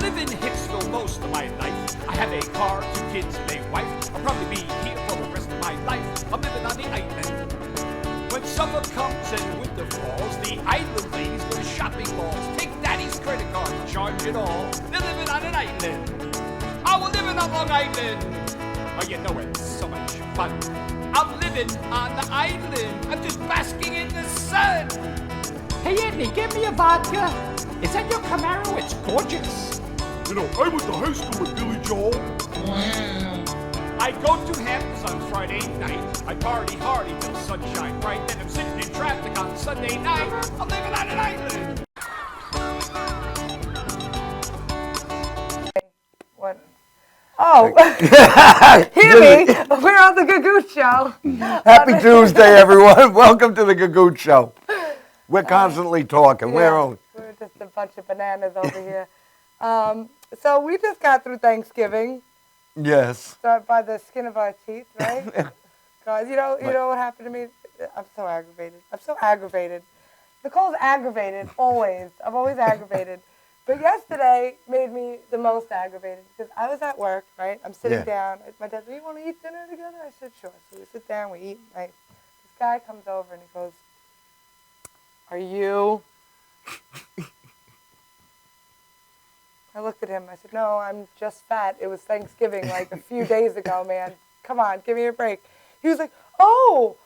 live in Hitsville most of my life. I have a car, 2 kids, and a wife. I'll probably be here for the rest of my life. I'm living on the island. When summer comes and winter falls, the island ladies go to shopping malls. Take daddy's credit card, charge it all. They're living on an island. Oh, we're living on Long Island. Oh, you know it's so much fun. I'm living on the island. I'm just basking in the sun. Hey, Andy, give me a vodka. Is that your Camaro? It's gorgeous. You know, I went to high school with Billy Joel. Wow. I go to Hamptons on Friday night. I party hard till sunshine bright. Then I'm sitting in traffic on Sunday night. I'm living on an island. What? Oh, hear me. We're on the Gagootz show. Happy Tuesday, everyone. Welcome to the Gagootz show. We're constantly talking. We're just a bunch of bananas over here. So we just got through Thanksgiving. Yes. Start by the skin of our teeth, right? Guys, you know what happened to me? I'm so aggravated. Nicole's aggravated, always. I'm always aggravated. But yesterday made me the most aggravated because I was at work, right? I'm sitting down. My dad said, "You want to eat dinner together?" I said, "Sure." So we sit down, we eat. Right? This guy comes over and he goes, "Are you?" I looked at him. I said, "No, I'm just fat. It was Thanksgiving like a few days ago, man. Come on, give me a break." He was like, "Oh,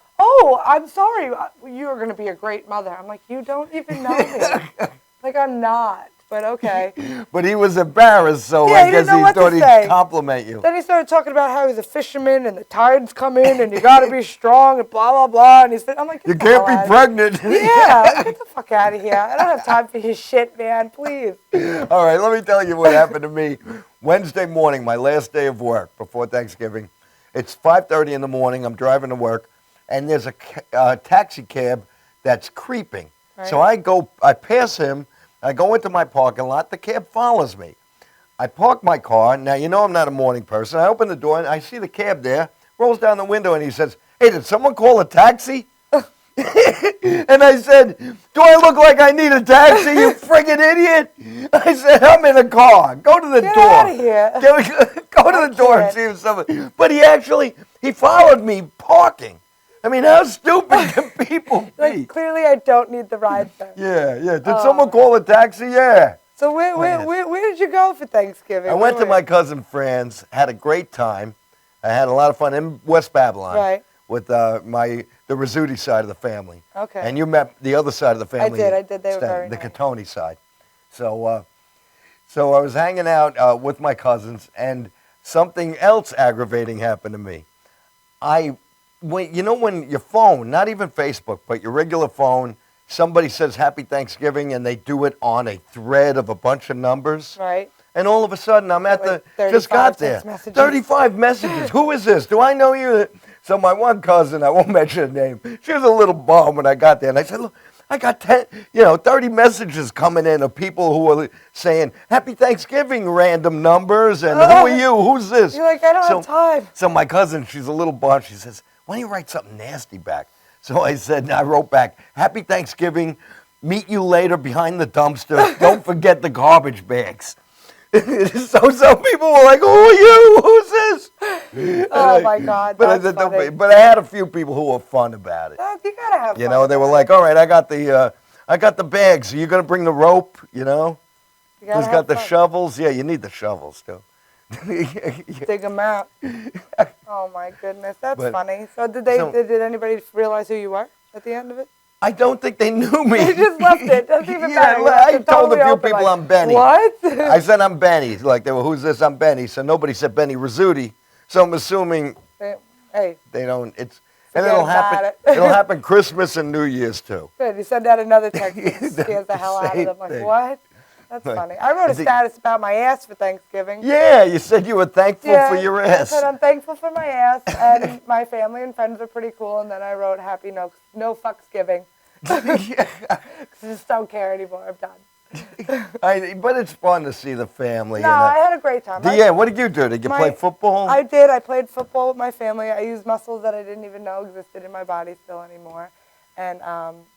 I'm sorry. You are going to be a great mother." I'm like, "You don't even know me." Like, I'm not, but okay. But he was embarrassed, so I guess he thought he'd compliment you. Then he started talking about how he's a fisherman and the tides come in and you got to be strong and blah, blah, blah. And I'm like, you can't be pregnant. Yeah, get the fuck out of here. I don't have time for your shit, man, please. All right, let me tell you what happened to me. Wednesday morning, my last day of work before Thanksgiving. It's 5:30 in the morning. I'm driving to work, and there's a taxi cab that's creeping. Right. So I pass him. I go into my parking lot. The cab follows me. I park my car. Now, you know I'm not a morning person. I open the door, and I see the cab there, rolls down the window, and he says, "Hey, did someone call a taxi?" And I said, "Do I look like I need a taxi, you friggin' idiot?" I said, "I'm in a car. Go to the door. Get out of here. Go to the door and see if somebody..." But he followed me parking. I mean, how stupid can people be? Like, clearly I don't need the ride then. Yeah. Did someone call a taxi? Yeah. So where did you go for Thanksgiving? I went to my cousin Fran's, had a great time. I had a lot of fun in West Babylon. Right. With the Rizzuti side of the family. Okay. And you met the other side of the family. I did. They were very nice. The nice. Catoni side. So I was hanging out with my cousins, and something else aggravating happened to me. When your phone, not even Facebook, but your regular phone, somebody says Happy Thanksgiving, and they do it on a thread of a bunch of numbers. Right. And all of a sudden, I'm at just got there. 35 messages. Who is this? Do I know you? So my one cousin, I won't mention her name, she was a little bummed when I got there. And I said, "Look, I got 30 messages coming in of people who are saying, Happy Thanksgiving, random numbers, and who are you? Who's this?" You're like, "I don't have time." So my cousin, she's a little bummed. She says, "Why don't you write something nasty back?" So I wrote back, "Happy Thanksgiving, meet you later behind the dumpster. Don't forget the garbage bags." So some people were like, "Who are you? Who's this?" Oh my God, that's funny. But I had a few people who were fun about it. You gotta have fun. You know, they were like, "All right, I got the bags. Are you gonna bring the rope? You know, who's got the shovels? Yeah, you need the shovels too." Dig them out. Oh my goodness, that's funny. So did anybody realize who you were at the end of it? I don't think they knew me. They just left it. Doesn't even matter. I told a few people I'm Benny. What? I said I'm Benny. Like, they were, "Who's this?" "I'm Benny." So nobody said Benny Rizzuti. So I'm assuming they don't. And it'll happen. It'll happen Christmas and New Year's too. Good. You send out another text that scares the hell out of them. Like, what? That's funny. I wrote a status about my ass for Thanksgiving. Yeah, you said you were thankful for your ass. I said I'm thankful for my ass, and my family and friends are pretty cool. And then I wrote Happy No Fucksgiving. I just don't care anymore. I'm done. But it's fun to see the family. No, I had a great time. What did you do? Did you play football? I did. I played football with my family. I used muscles that I didn't even know existed in my body still anymore. And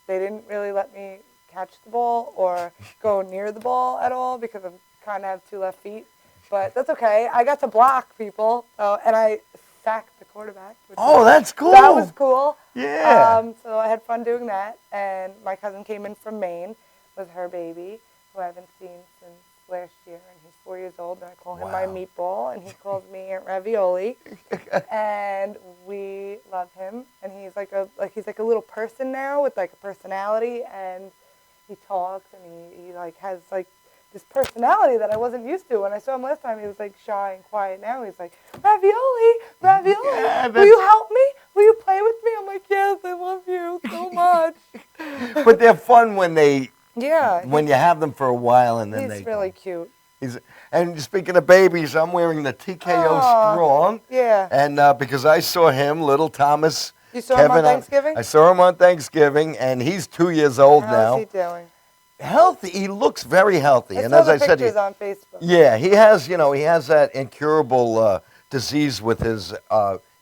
they didn't really let me catch the ball or go near the ball at all because I'm kind of have 2 left feet, but that's okay. I got to block people, and I sacked the quarterback. Oh, that's cool. That was cool. Yeah. So I had fun doing that, and my cousin came in from Maine with her baby, who I haven't seen since last year, and he's 4 years old, and I call him my meatball, and he calls me Aunt Ravioli, and we love him, and he's like a little person now with like a personality, and he talks, and he like has like this personality that I wasn't used to. When I saw him last time, he was like shy and quiet. Now he's like, Ravioli, Yeah, will you help me? Will you play with me? I'm like, yes, I love you so much. But they're fun when Yeah. you have them for a while and then He's really cute. And speaking of babies, I'm wearing the TKO Strong. Yeah. And because I saw him, little Thomas. You saw him on Thanksgiving? I saw him on Thanksgiving, and he's 2 years old now. How's he doing? Healthy. He looks very healthy. I And saw as the I said, pictures on Facebook. yeah, he has that incurable disease with his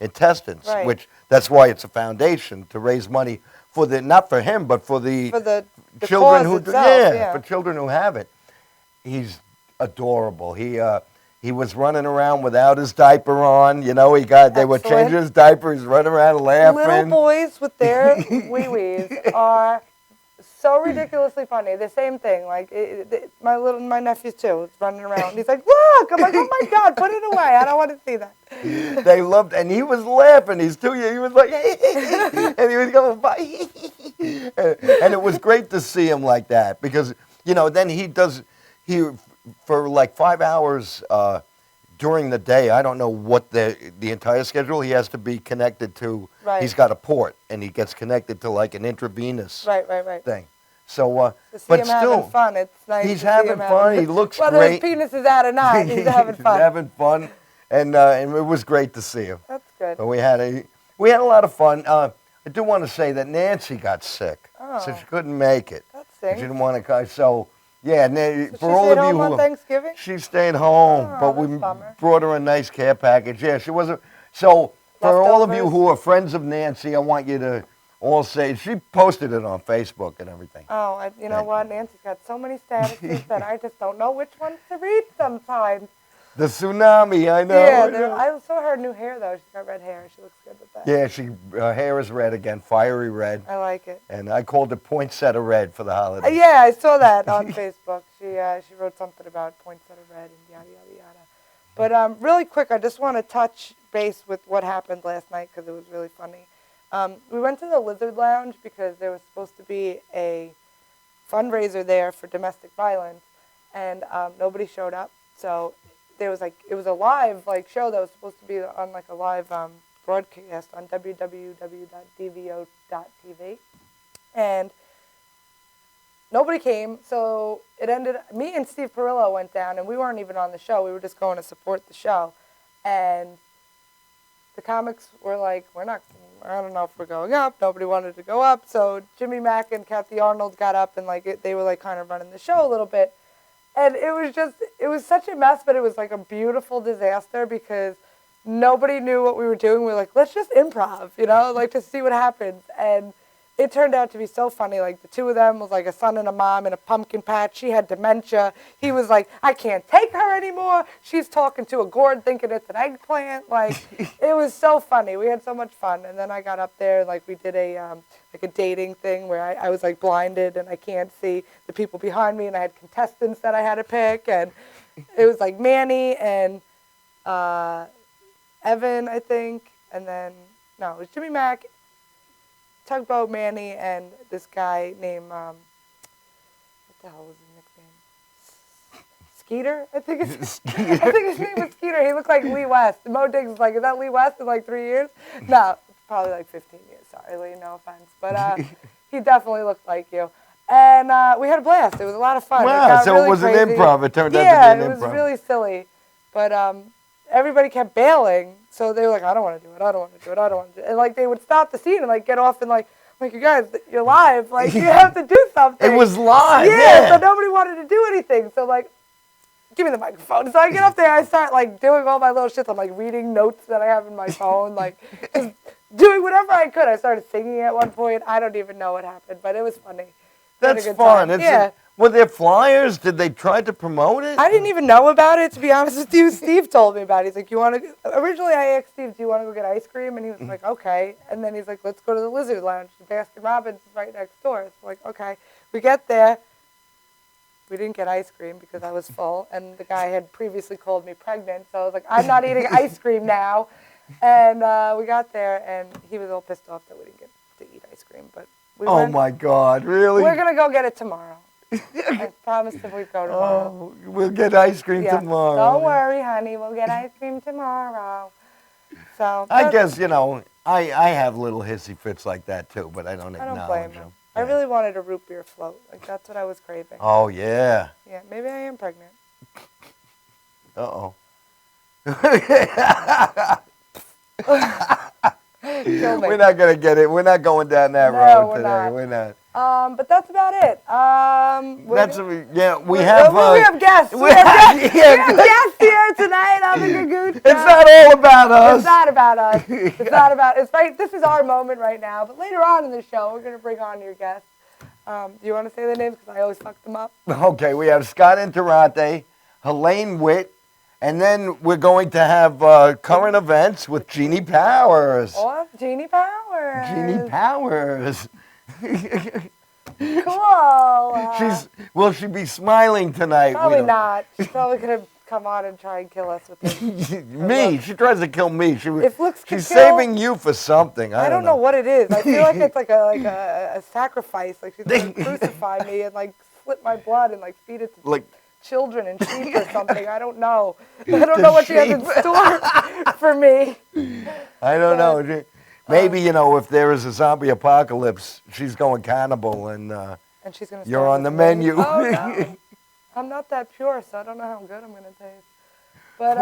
intestines, Right. which that's why it's a foundation to raise money for not for him, but for the children cause who itself, for children who have it. He's adorable. He was running around without his diaper on. You know, they were Excellent. changing his diaper. He's running around laughing. Little boys with their wee-wees are so ridiculously funny. The same thing. Like my nephew too is running around. He's like, look! I'm like, oh my God, put it away. I don't want to see that. They loved, and he was laughing. He's 2 years. He was like, and he was going, bye. And it was great to see him like that because then he for like 5 hours during the day. I don't know what the entire schedule. He has to be connected to. Right. He's got a port, and he gets connected to like an intravenous Right. thing. So, To see but him still, having fun, it's nice. he's to see having him fun. He looks whether great. his penis is out or not, he's having fun. He's having fun, and it was great to see him. That's good. But we had a lot of fun. I do want to say that Nancy got sick, so she couldn't make it. That She stinks. didn't want to come. So yeah, So for she all stayed of you home on who Thanksgiving? she stayed home, Oh, but that's we a bummer. brought her a nice care package. Yeah, she wasn't. So for all of you Leftovers? who are friends of Nancy, I want you to all say she posted it on Facebook and everything. Oh, you know what? Nancy's got so many statuses that I just don't know which ones to read sometimes. The tsunami, I know. Yeah, I saw her new hair though. She's got red hair. She looks good with that. Yeah, her hair is red again, fiery red. I like it. And I called it poinsettia red for the holidays. Yeah, I saw that on Facebook. She wrote something about poinsettia red and yada yada yada. But really quick, I just want to touch base with what happened last night because it was really funny. We went to the Lizard Lounge because there was supposed to be a fundraiser there for domestic violence, and nobody showed up. So it was a live show that was supposed to be on like a live broadcast on www.dvo.tv, and nobody came. So it ended. Me and Steve Perillo went down, and we weren't even on the show. We were just going to support the show, and the comics were like, I don't know if we're going up. Nobody wanted to go up. So Jimmy Mack and Kathy Arnold got up and they were kind of running the show a little bit. And it was such a mess, but it was like a beautiful disaster because nobody knew what we were doing. We were like, let's just improv, to see what happens. And it turned out to be so funny. Like the two of them was like a son and a mom in a pumpkin patch. She had dementia. He was like, I can't take her anymore. She's talking to a gourd thinking it's an eggplant. It was so funny. We had so much fun. And then I got up there, we did a dating thing where I was blinded and I can't see the people behind me, and I had contestants that I had to pick, and it was Manny and Evan, I think, and then it was Jimmy Mack, Tugboat Manny, and this guy named what the hell was his nickname? Skeeter, I think his name was Skeeter. He looked like Lee West. Mo Diggs was like, is that Lee West in 3 years? No, probably 15 years. Sorry, Lee, no offense, but he definitely looked like you. And we had a blast. It was a lot of fun. Wow, so really it was crazy. an improv. It turned out to be Yeah, an improv. it was really silly, but everybody kept bailing. So they were like, I don't want to do it. I don't want to do it. I don't want to do it. And they would stop the scene and get off and you guys, you're live. You have to do something. It was live. Yeah. So nobody wanted to do anything. So give me the microphone. So I get up there. I start doing all my little shit. I'm reading notes that I have in my phone. Just doing whatever I could. I started singing at one point. I don't even know what happened, but it was funny. That's fun. Were there flyers? Did they try to promote it? I didn't even know about it, to be honest with you. Steve told me about it. He's like, originally I asked Steve, do you want to go get ice cream? And he was like, okay. And then he's like, let's go to the Lizard Lounge. Baskin Robbins is right next door. So like, okay. We get there. We didn't get ice cream because I was full. And the guy had previously called me pregnant. So I was like, I'm not eating ice cream now. And we got there, and he was all pissed off that we didn't get to eat ice cream. But we went. My God, really? We're going to go get it tomorrow. I promised him we'd go tomorrow. Oh, we'll get ice cream tomorrow. Don't worry, honey. We'll get ice cream tomorrow. So I guess, I have little hissy fits like that too, but I don't I acknowledge don't blame him. them. I really wanted a root beer float. Like, that's what I was craving. Oh, yeah. Yeah, maybe I am pregnant. Uh-oh. Kill me. We're not going to get it. We're not going down that road today. We're not. But that's about it. We have guests. We have guests here tonight on the Gagootz. It's not all about us. It's not about us. It's not about. It's right. This is our moment right now. But later on in the show, we're going to bring on your guests. Do you want to say their names? Because I always fuck them up. Okay, we have Scott Interante, Helene Witt, and then we're going to have current events with Jeannie Powers. Oh, Jeannie Powers. Jeannie Powers. Cool. Will she be smiling tonight? Probably not. She's probably going to come on and try and kill us with this. Me. She tries to kill me. She's kill, saving you for something. I don't know what it is. I feel like it's like a sacrifice. Like she's going to crucify me and like slit my blood and like feed it to children and sheep or something. I don't know. I don't know what she has in store for me. I don't know. Maybe, if there is a zombie apocalypse, she's going cannibal and she's gonna you're on the menu. Oh, no. I'm not that pure, so I don't know how good I'm going to taste. But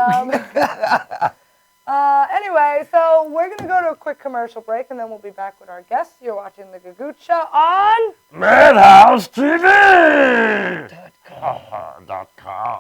anyway, so we're going to go to a quick commercial break, and then we'll be back with our guests. You're watching The Gagootz Show on Madhousetv.com.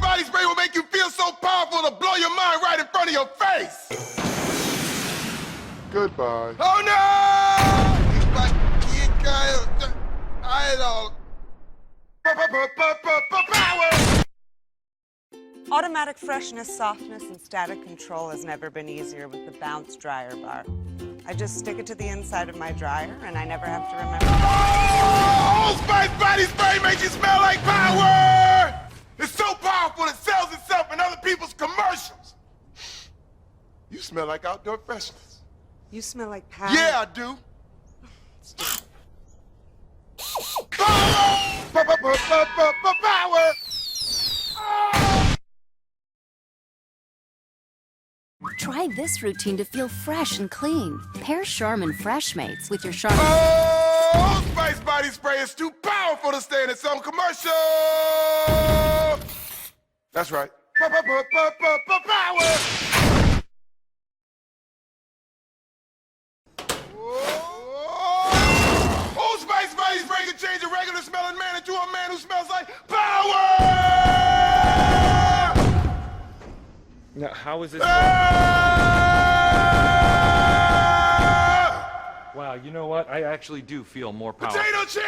Body spray will make you feel so powerful to blow your mind right in front of your face. Goodbye. Oh no! Power! Automatic freshness, softness, and static control has never been easier with the Bounce dryer bar. I just stick it to the inside of my dryer, and I never have to remember. Oh, Spice Body Spray makes you smell like power! It's so powerful it sells itself in other people's commercials. You smell like outdoor freshness. You smell like power. Yeah, I do. Power! Power! Try this routine to feel fresh and clean. Pair Charmin Fresh Mates with your Charmin. Oh, Spice Body Spray is too powerful to stay in its own commercial. That's right. Power. Oh, Spice Body Spray can change a regular smelling man into a man who smells like power. Now, how is this? Wow, you know what? I actually do feel more powerful. Potato chips!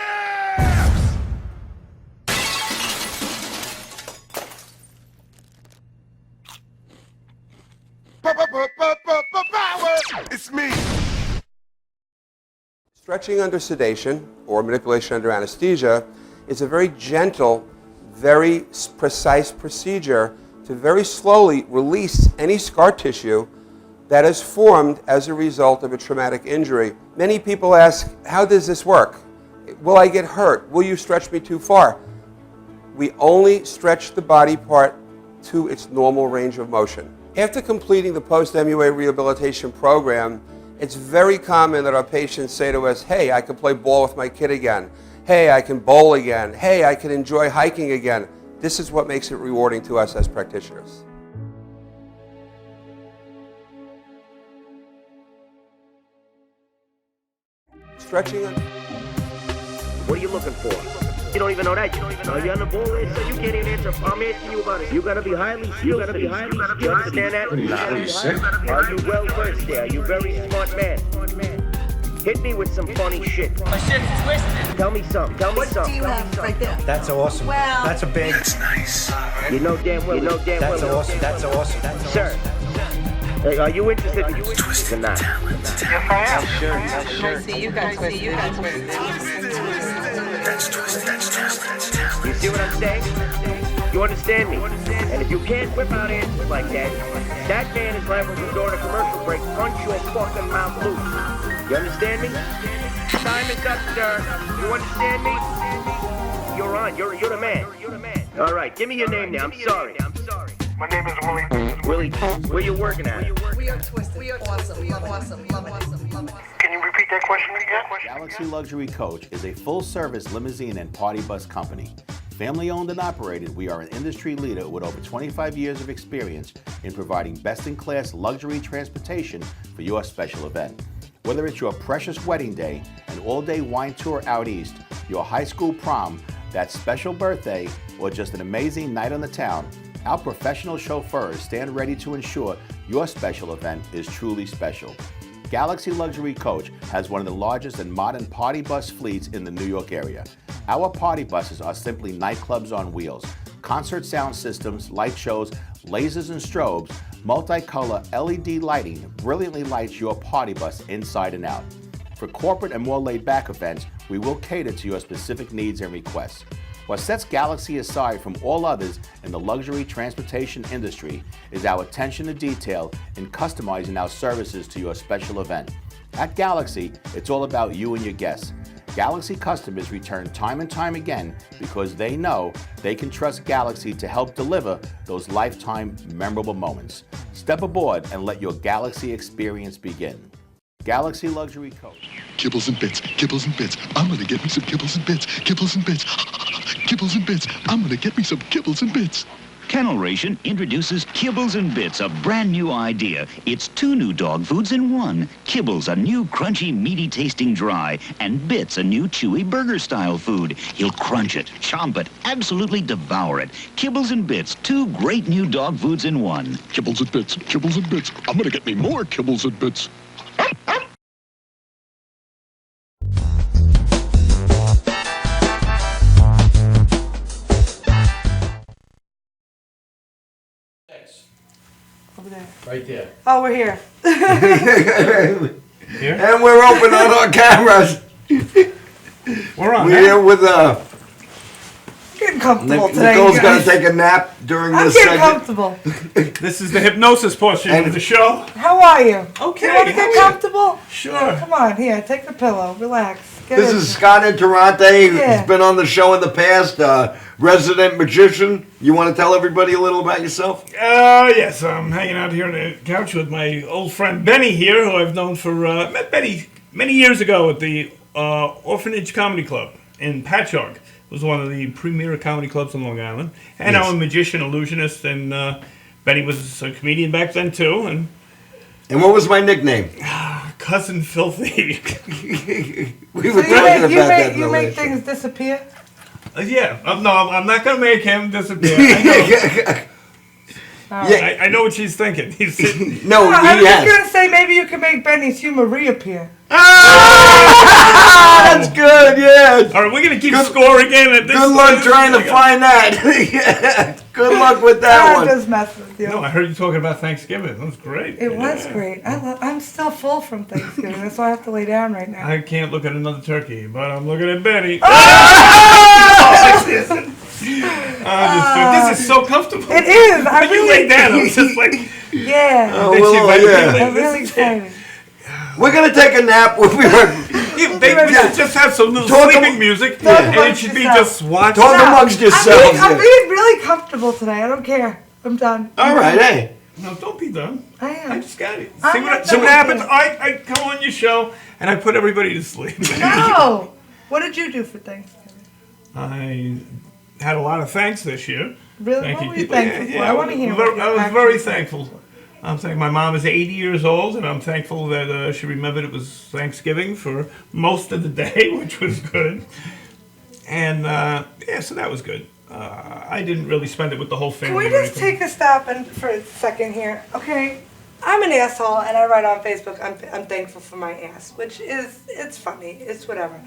Power! It's me! Stretching under sedation or manipulation under anesthesia is a very gentle, very precise procedure to very slowly release any scar tissue that is formed as a result of a traumatic injury. Many people ask, how does this work? Will I get hurt? Will you stretch me too far? We only stretch the body part to its normal range of motion. After completing the post-MUA rehabilitation program, it's very common that our patients say to us, hey, I can play ball with my kid again. Hey, I can bowl again. Hey, I can enjoy hiking again. This is what makes it rewarding to us as practitioners. Stretching. What are you looking for? You don't even know that. Are you on the ball list? So you can't even answer. I'm asking you about it. You gotta be highly skilled. You understand that? Are you sick? Are you well versed there? Are you very smart man? Hit me with some funny shit. My shit's twisted. Tell me something. What do you have right there? That's awesome. Well, that's a big. That's nice. You know damn well. That's awesome. That's awesome. Sir, hey, are you interested in twisted talent? Yes, I am. Sure. See, you got twisted. That's talent. You see what I'm saying? You understand me? And if you can't whip out answers like that, that man is liable to during a commercial break punch your fucking mouth loose. You understand me? Time is up, sir. You understand me? You're on. You're the man. All right, give me your name now. I'm sorry. My name is Willie. Willie, where you working at? We are twisted. We are awesome. Awesome. Love it. Can you repeat that question again? Galaxy Luxury Coach is a full-service limousine and party bus company. Family-owned and operated, we are an industry leader with over 25 years of experience in providing best-in-class luxury transportation for your special event. Whether it's your precious wedding day, an all-day wine tour out east, your high school prom, that special birthday, or just an amazing night on the town, our professional chauffeurs stand ready to ensure your special event is truly special. Galaxy Luxury Coach has one of the largest and modern party bus fleets in the New York area. Our party buses are simply nightclubs on wheels. Concert sound systems, light shows, lasers and strobes, multicolor LED lighting brilliantly lights your party bus inside and out. For corporate and more laid-back events, we will cater to your specific needs and requests. What sets Galaxy aside from all others in the luxury transportation industry is our attention to detail in customizing our services to your special event. At Galaxy, it's all about you and your guests. Galaxy customers return time and time again because they know they can trust Galaxy to help deliver those lifetime memorable moments. Step aboard and let your Galaxy experience begin. Galaxy Luxury Coach. Kibbles and bits, kibbles and bits. I'm gonna get me some kibbles and bits, kibbles and bits, kibbles and bits. I'm gonna get me some kibbles and bits. Kennel Ration introduces Kibbles and Bits, a brand new idea. It's 2 new dog foods in one. Kibbles, a new crunchy, meaty tasting dry, and Bits, a new chewy burger-style food. He'll crunch it, chomp it, absolutely devour it. Kibbles and Bits, 2 great new dog foods in one. Kibbles and bits, kibbles and bits. I'm gonna get me more kibbles and bits. Over there. Right there. Oh, we're here. Here? And we're open on our cameras. We're on. We're here with Getting comfortable today. Nicole's gonna take a nap during I'm this getting segment. comfortable. This is the hypnosis portion of the show. How are you? Okay. You want to get comfortable? Sure. Come on, here, take the pillow. Relax. Get This in. is Scott Interante. Yeah. He's been on the show in the past. Resident magician. You want to tell everybody a little about yourself? Yes, I'm hanging out here on the couch with my old friend Benny here, who I've known for, met Benny many years ago at the Orphanage Comedy Club in Patchogue. It was one of the premier comedy clubs on Long Island. And Yes. I'm a magician, illusionist, and Benny was a comedian back then too. And what was my nickname? Cousin Filthy. We were So talking about that in the you make last show. things disappear? Yeah. No, I'm not going to make him disappear. I know. I know what she's thinking. He's sitting. No, I was he just has. gonna say maybe you can make Benny's humor reappear. That's good, yeah. All right, we're going to keep score again at this. Good luck trying to find that. Yeah. Good luck with that one. I'm just messing with you. No, I heard you talking about Thanksgiving. That was great. It was great. I'm still full from Thanksgiving. That's why I have to lay down right now. I can't look at another turkey, but I'm looking at Benny. This is so comfortable. It is. When you lay down, I was just like, yeah. Oh, well, yeah. I'm really excited. We're going to take a nap. We should just have some little sleeping music, and it should be just watching. Talk amongst yourselves. I'm being really comfortable today. I don't care. I'm done. All right, hey. No, don't be done. I am. I just got it. I'm See not what done happens? yet. I come on your show, and I put everybody to sleep. No. What did you do for Thanksgiving? I had a lot of thanks this year. Really? Thank What you. were you thankful for? I want to hear. I what was you're very actually thankful. I'm thankful. My mom is 80 years old, and I'm thankful that she remembered it was Thanksgiving for most of the day, which was good. And yeah, so that was good. I didn't really spend it with the whole family. Can we or just anything. take a stop and for a second here? Okay, I'm an asshole, and I write on Facebook, I'm thankful for my ass, which is, it's funny, it's whatever.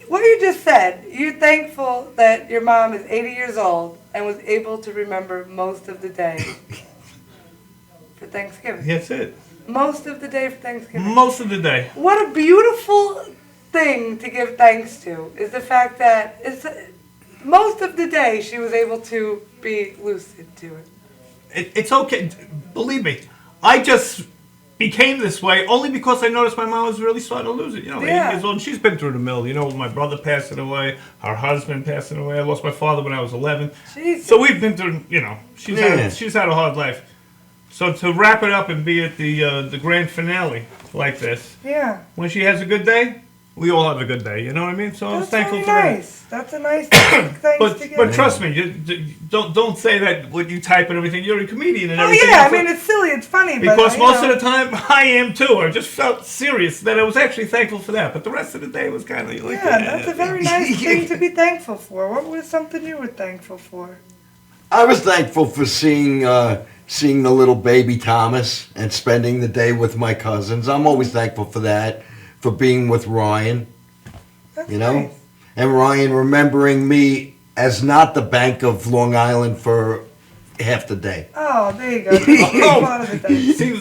What you just said, you're thankful that your mom is 80 years old and was able to remember most of the day for Thanksgiving. That's it. Most of the day for Thanksgiving. Most of the day. What a beautiful thing to give thanks to is the fact that most of the day she was able to be lucid to it. It's okay. Believe me, I just became this way only because I noticed my mom was really starting to lose it. 80 years old, and she's been through the mill. My brother passing away, her husband passing away. I lost my father when I was 11. Jesus. So we've been through, she's had a hard life. So to wrap it up and be at the grand finale like this, when she has a good day, we all have a good day. You know what I mean? So I was thankful for nice. That's a nice thing to get. But trust me, don't say that when you type and everything. You're a comedian and everything. Oh yeah, else. I mean it's silly, it's funny. Because but, most of the time I am too. I just felt serious that I was actually thankful for that. But the rest of the day was kind of like that's a very nice thing to be thankful for. What was something you were thankful for? I was thankful for seeing the little baby Thomas and spending the day with my cousins. I'm always thankful for that, for being with Ryan. That's nice. And Ryan remembering me as not the Bank of Long Island for half the day. Oh, there you go.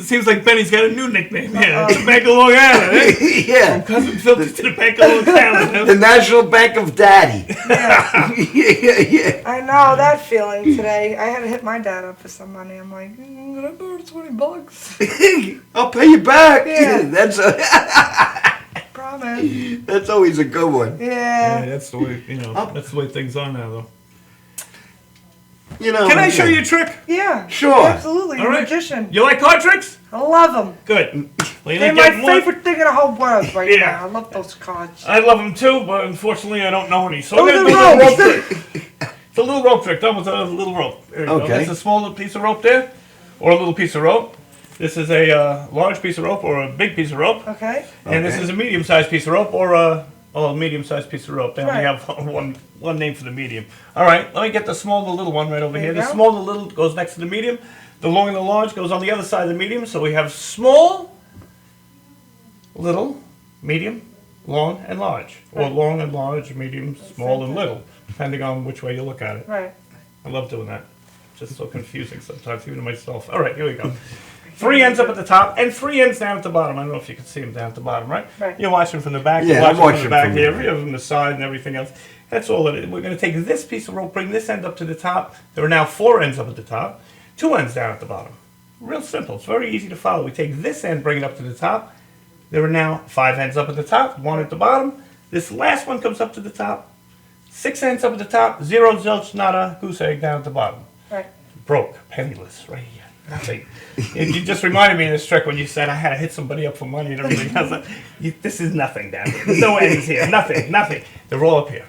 Seems like Benny's got a new nickname. Yeah, the Bank of Long Island. Eh? Yeah. From Cousin Filthy to the Bank of Long Island. The National Bank of Daddy. Yeah. I know that feeling today. I had to hit my dad up for some money. I'm like, can I borrow $20? I'll pay you back. Yeah. That's Promise. That's always a good one. Yeah. That's the way that's the way things are now, though. Can Can I show you a trick? Yeah. Sure. Absolutely. You're a magician. You like card tricks? I love them. Good. Well, They're my favorite thing in the whole world right now. I love those cards. I love them too, but unfortunately I don't know any. So Those I'm are gonna do a ropes. little rope trick. It's a little rope trick. Done with a little rope. There you go. Okay. That's a small little piece of rope there, or a little piece of rope. This is a large piece of rope or a big piece of rope. Okay. And this is a medium-sized piece of rope or a medium-sized piece of rope. They only Right. have one name for the medium. All right, let me get the small and the little one right over There here. you The go. small and the little goes next to the medium. The long and the large goes on the other side of the medium. So we have small, little, medium, long, and large. Or long and large, medium, small, and little, depending on which way you look at it. Right. I love doing that. It's just so confusing sometimes, even to myself. All right, here we go. 3 ends up at the top and 3 ends down at the bottom. I don't know if you can see them down at the bottom, right? Right. You're watching from the back. Yeah, you're I'm watching from the back watching here. from You're from the side and everything else. That's all it is. We're going to take this piece of rope, bring this end up to the top. There are now 4 ends up at the top, 2 ends down at the bottom. Real simple. It's very easy to follow. We take this end, bring it up to the top. There are now 5 ends up at the top, 1 at the bottom. This last one comes up to the top. 6 ends up at the top, 0 zilch, nada, goose egg down at the bottom. Right. Broke, penniless, right here. Nothing. You just reminded me of this trick when you said I had to hit somebody up for money and everything else. This is nothing down here. There's no ends here. Nothing. They're all up here.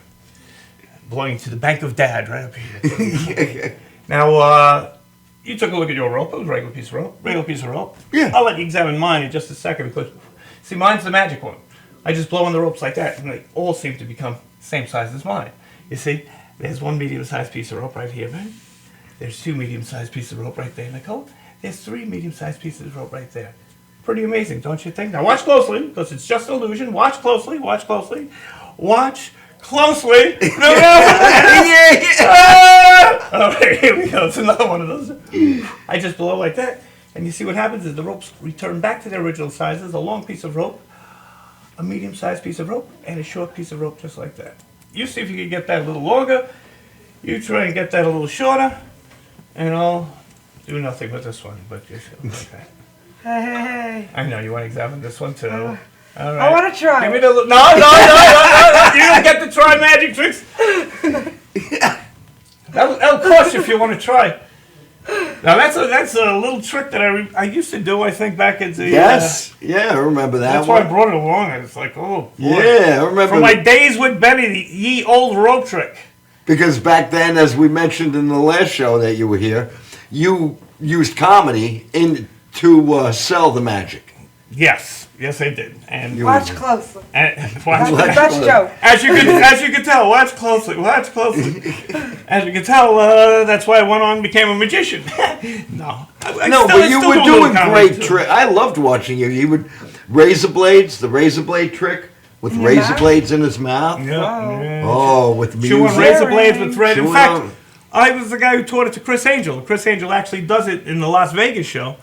Belonging to the Bank of Dad, right up here. Now, you took a look at your rope. It was a regular piece of rope. Yeah. I'll let you examine mine in just a second because, see, mine's the magic one. I just blow on the ropes like that and they all seem to become the same size as mine. You see, there's 1 medium-sized piece of rope right here, right? There's 2 medium-sized pieces of rope right there, Nicole. There's 3 medium-sized pieces of rope right there. Pretty amazing, don't you think? Now watch closely, because it's just an illusion. Watch closely. Watch closely. No. All right, here we go. It's another one of those. I just blow like that, and you see what happens is the ropes return back to their original sizes. A long piece of rope, a medium-sized piece of rope, and a short piece of rope just like that. You see if you can get that a little longer. You try and get that a little shorter. And I'll do nothing with this one, but just okay. Hey. I know you want to examine this one too. All right. I want to try. Give me the no. You don't get to try magic tricks. That'll cost you if you want to try. Now that's a little trick that I used to do. I think back at the Yes. Yeah, I remember that that's one. why I brought it along. And it's like, oh boy. Yeah, I remember. From my days with Benny, the ye old rope trick. Because back then, as we mentioned in the last show that you were here, you used comedy to sell the magic. Yes. Yes, I did. And Watch closely. That's the best joke. As you can tell, watch closely. As you can tell, that's why I went on and became a magician. No, but you were doing great trick. I loved watching you. He would razor blades, the razor blade trick with razor blades in his mouth. Yeah. Oh, with music. Chewing razor blades with thread. In Chewing fact, on- I was the guy who taught it to Chris Angel. Chris Angel actually does it in the Las Vegas show,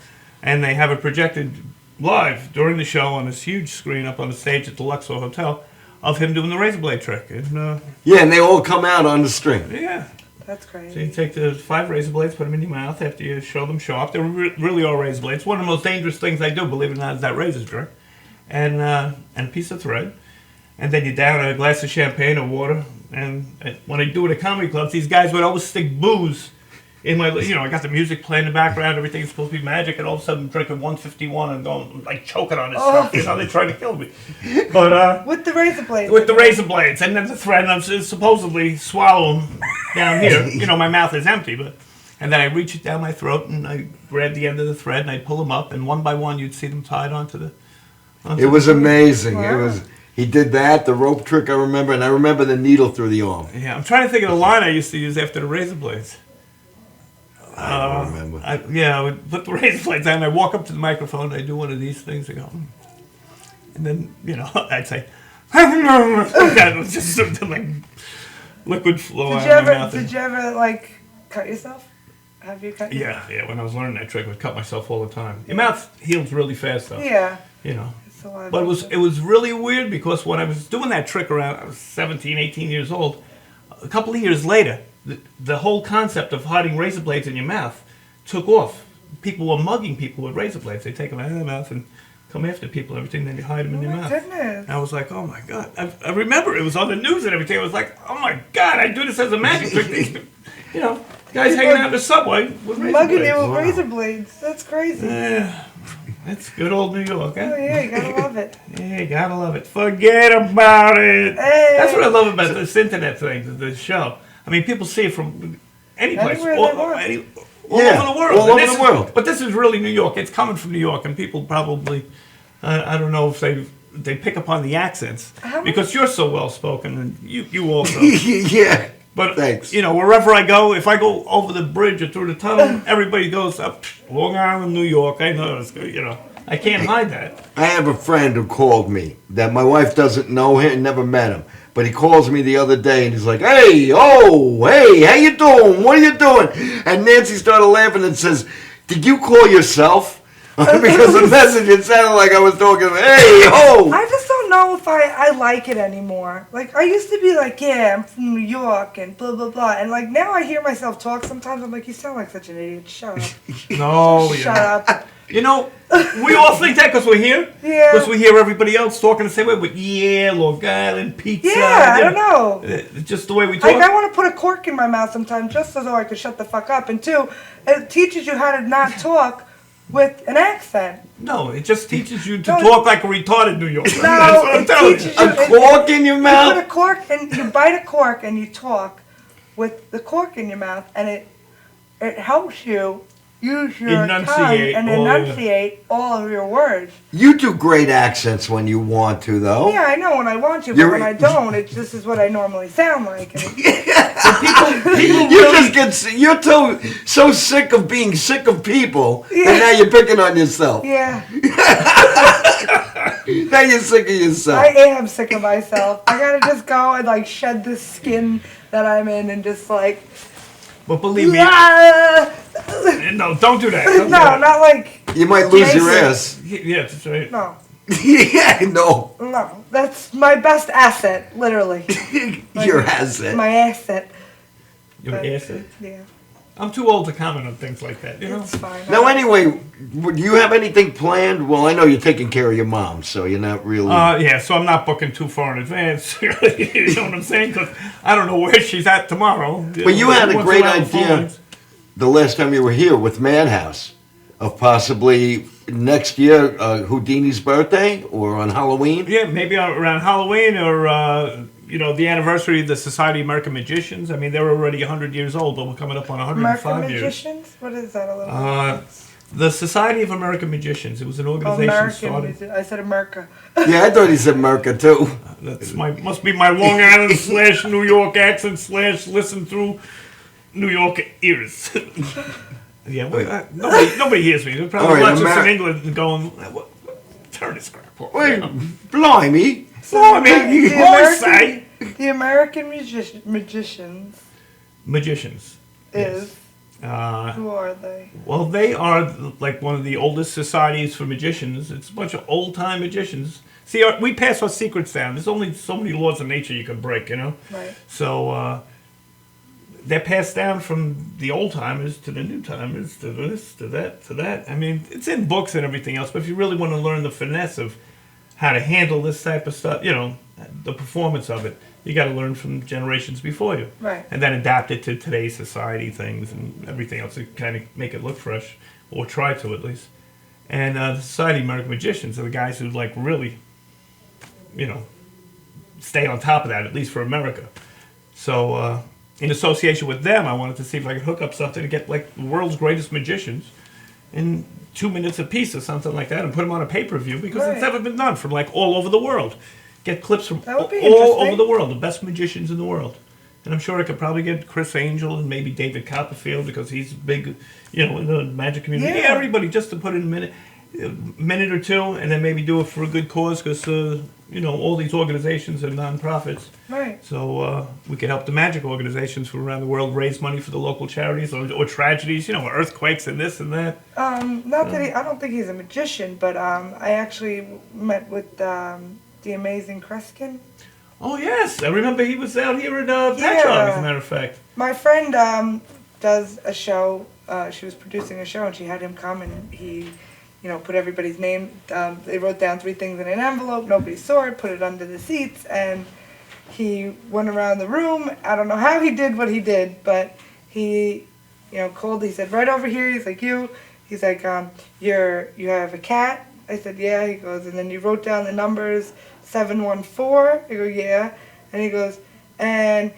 and they have it projected live during the show on this huge screen up on the stage at the Luxor Hotel of him doing the razor blade trick. And, and they all come out on the string. Yeah. That's crazy. So you take the 5 razor blades, put them in your mouth after you show them show off. They really are razor blades. One of the most dangerous things I do, believe it or not, is that razor trick. And a piece of thread. And then you down a glass of champagne or water. And when I do it at comedy clubs, these guys would always stick booze in my, I got the music playing in the background, everything's supposed to be magic, and all of a sudden I'm drinking 151 and going, like, choking on this stuff. They're trying to kill me. But, with the razor blades. With the razor blades, and then the thread, and I'm supposedly swallow them down here. My mouth is empty, and then I reach it down my throat, and I grab the end of the thread, and I pull them up, and one by one you'd see them tied onto the... It was amazing. Wow. He did that, the rope trick I remember, and I remember the needle through the arm. Yeah, I'm trying to think of the line I used to use after the razor blades. I don't remember. I would put the razor blades down, and I'd walk up to the microphone, and I'd do one of these things, and go, and then, I'd say, that was just something like liquid flow out of my mouth. Did you ever, cut yourself? Have you cut yourself? Yeah, when I was learning that trick, I would cut myself all the time. Your mouth heals really fast, though. Yeah. But it was really weird because when I was doing that trick around, I was 17, 18 years old, a couple of years later, the whole concept of hiding razor blades in your mouth took off. People were mugging people with razor blades. They take them out of their mouth and come after people and everything, then you hide them in your mouth. Goodness. And I was like, oh my God. I remember it was on the news and everything. I was like, oh my God, I do this as a magic trick. Guys hanging out in the subway with razor blades. Mugging you with razor blades. That's crazy. Yeah. That's good old New York, huh? Oh, yeah, you gotta love it. Yeah, you gotta love it. Forget about it. Hey. That's what I love about this internet thing, this show. I mean, people see it from any place. Anywhere all they want. All over the world. All over the world. But this is really New York. It's coming from New York, and people probably, I don't know if they pick up on the accents. Because you're so well-spoken, and you also. Yeah. But, thanks. Wherever I go, if I go over the bridge or through the tunnel, everybody goes up Long Island, New York. I know, I can't hide that. I have a friend who called me that my wife doesn't know him, never met him. But he calls me the other day and he's like, hey, how you doing? What are you doing? And Nancy started laughing and says, did you call yourself? Because the message, it sounded like I was talking, I just don't know if I like it anymore. I used to be like, yeah, I'm from New York and blah, blah, blah. And now I hear myself talk sometimes. I'm like, you sound like such an idiot. Shut up. No, Shut up. We all think that because we're here. Yeah. Because we hear everybody else talking the same way. But Long Island pizza. Yeah, I don't know. It's just the way we talk. I want to put a cork in my mouth sometimes just so I can shut the fuck up. And 2, it teaches you how to not talk with an accent. No, it just teaches you to talk like a retarded New Yorker. No, That's what I'm telling you. A cork in your mouth? You put a cork and you bite a cork and you talk with the cork in your mouth, and it helps you use your tongue and enunciate all of your words. You do great accents when you want to, though. Yeah, I know when I want to, but when I don't, this is what I normally sound like. You're so sick of being sick of people, and now you're picking on yourself. Yeah. Now you're sick of yourself. I am sick of myself. I gotta just go and shed this skin that I'm in and just But believe me, no, don't do that. No, not like. You might lose your ass. Yeah, that's right. No. Yeah, no. No, that's my best asset, literally. Your asset. My asset. Your asset? Yeah. I'm too old to comment on things like that. It's fine. Now, anyway, do you have anything planned? Well, I know you're taking care of your mom, so you're not really. Yeah, so I'm not booking too far in advance. You know what I'm saying? Because I don't know where she's at tomorrow. But you had a great idea the last time you were here with Madhouse of possibly next year Houdini's birthday or on Halloween. Yeah, maybe around Halloween or the anniversary of the Society of American Magicians. I mean, they're already 100 years old, but we're coming up on 105 American years. Magicians? What is that? A little. The Society of American Magicians. It was an organization started. I said America. Yeah, I thought he said America too. Must be my Long Island / New York accent / listen through New York ears. Yeah, well, nobody hears me. They're probably watching us in England and going, turn this crap off. Wait, blimey. You always say. The American magicians. Magicians. Is. Yes. Who are they? Well, they are like one of the oldest societies for magicians. It's a bunch of old-time magicians. See, we pass our secrets down. There's only so many laws of nature you can break, you know? Right. So they're passed down from the old-timers to the new-timers, to this, to that. I mean, it's in books and everything else, but if you really want to learn the finesse of how to handle this type of stuff, you know, the performance of it, you got to learn from generations before you. Right. And then adapt it to today's society things and everything else to kind of make it look fresh, or try to at least. And the Society of American Magicians are the guys who like really, you know, stay on top of that, at least for America. So in association with them, I wanted to see if I could hook up something to get like the world's greatest magicians in 2 minutes a piece or something like that and put them on a pay-per-view because it's never been done from like all over the world. Get clips from all over the world, the best magicians in the world. And I'm sure I could probably get Chris Angel and maybe David Copperfield because he's big, you know, in the magic community. Yeah, everybody, just to put in a minute or two, and then maybe do it for a good cause because, you know, all these organizations are non-profits. Right. So we could help the magic organizations from around the world raise money for the local charities or tragedies, you know, earthquakes and this and that. Not that I don't think he's a magician, but I actually met with the amazing Kreskin. Oh, yes. I remember he was out here in Patchogue, as a matter of fact. My friend does a show. She was producing a show, and she had him come, and he, you know, put everybody's name. They wrote down 3 things in an envelope. Nobody saw it. Put it under the seats, and he went around the room. I don't know how he did what he did, but he, you know, called. He said, right over here. He's like, you. He's like, you have a cat? I said, yeah. He goes, and then you wrote down the numbers. 714. I go, yeah. And he goes, are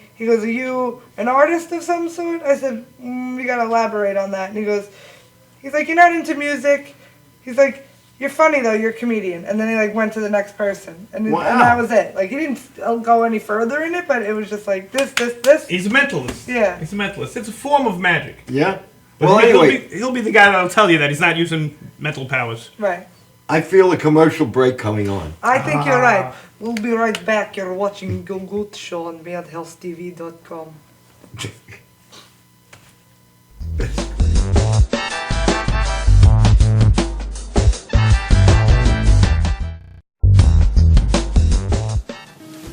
you an artist of some sort? I said, we gotta elaborate on that. And he's like, you're not into music. He's like, you're funny though, you're a comedian. And then he like went to the next person. And that was it. Like he didn't go any further in it, but it was just like this. He's a mentalist. Yeah. He's a mentalist. It's a form of magic. Yeah. But well, anyway. He'll be the guy that'll tell you that he's not using mental powers. Right. I feel a commercial break coming on. I think you're right. We'll be right back. You're watching Gagootz show on Madhousetv.com.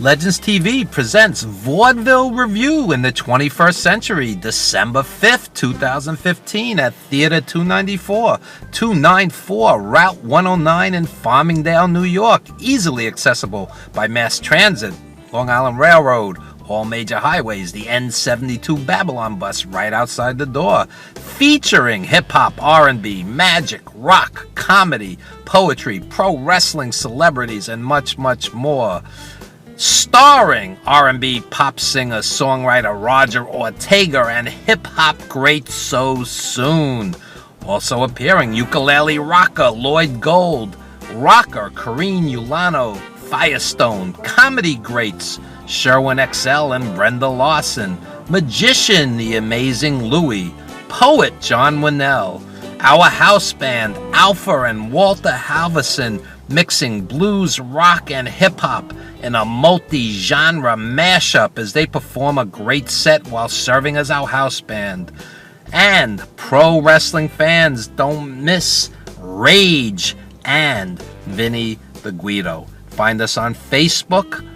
Legends TV presents Vaudeville Review in the 21st Century, December 5th, 2015 at Theater 294 Route 109 in Farmingdale, New York. Easily accessible by mass transit, Long Island Railroad, all major highways, the N72 Babylon bus right outside the door. Featuring hip-hop, R&B, magic, rock, comedy, poetry, pro wrestling celebrities, and much, much more. Starring R&B pop singer, songwriter Roger Ortega and hip-hop great So Soon. Also appearing ukulele rocker Lloyd Gold, rocker Corrine Ulano, Firestone, comedy greats Sherwin XL and Brenda Lawson, magician the amazing Louie, poet John Winnell, our house band Alpha and Walter Halverson, mixing blues, rock, and hip-hop in a multi-genre mashup as they perform a great set while serving as our house band. And pro wrestling fans don't miss Rage and Vinny the Guido. Find us on Facebook,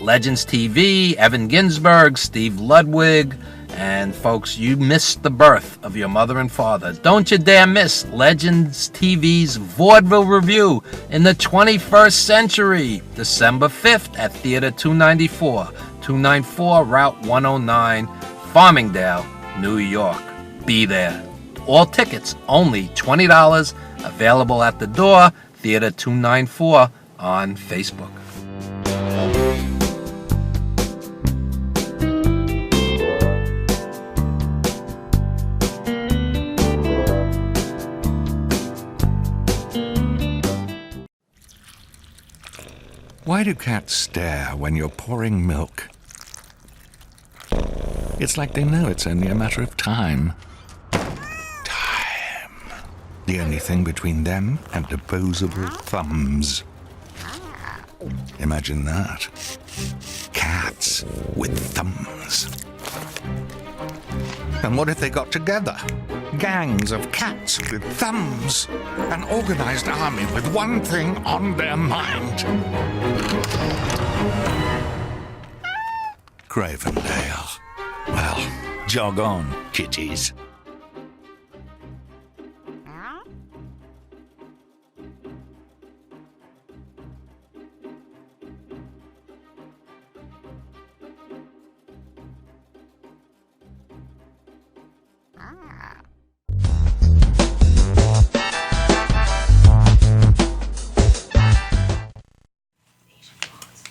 Legends TV, Evan Ginsberg, Steve Ludwig, and folks, you missed the birth of your mother and father. Don't you dare miss Legends TV's Vaudeville Review in the 21st Century, December 5th at Theater 294 Route 109, Farmingdale, New York. Be there. All tickets only $20, available at the door, Theater 294 on Facebook. Why do cats stare when you're pouring milk? It's like they know it's only a matter of time. Time. The only thing between them and opposable thumbs. Imagine that. Cats with thumbs. And what if they got together? Gangs of cats with thumbs. An organized army with one thing on their mind. Cravendale. Well, jog on, kitties.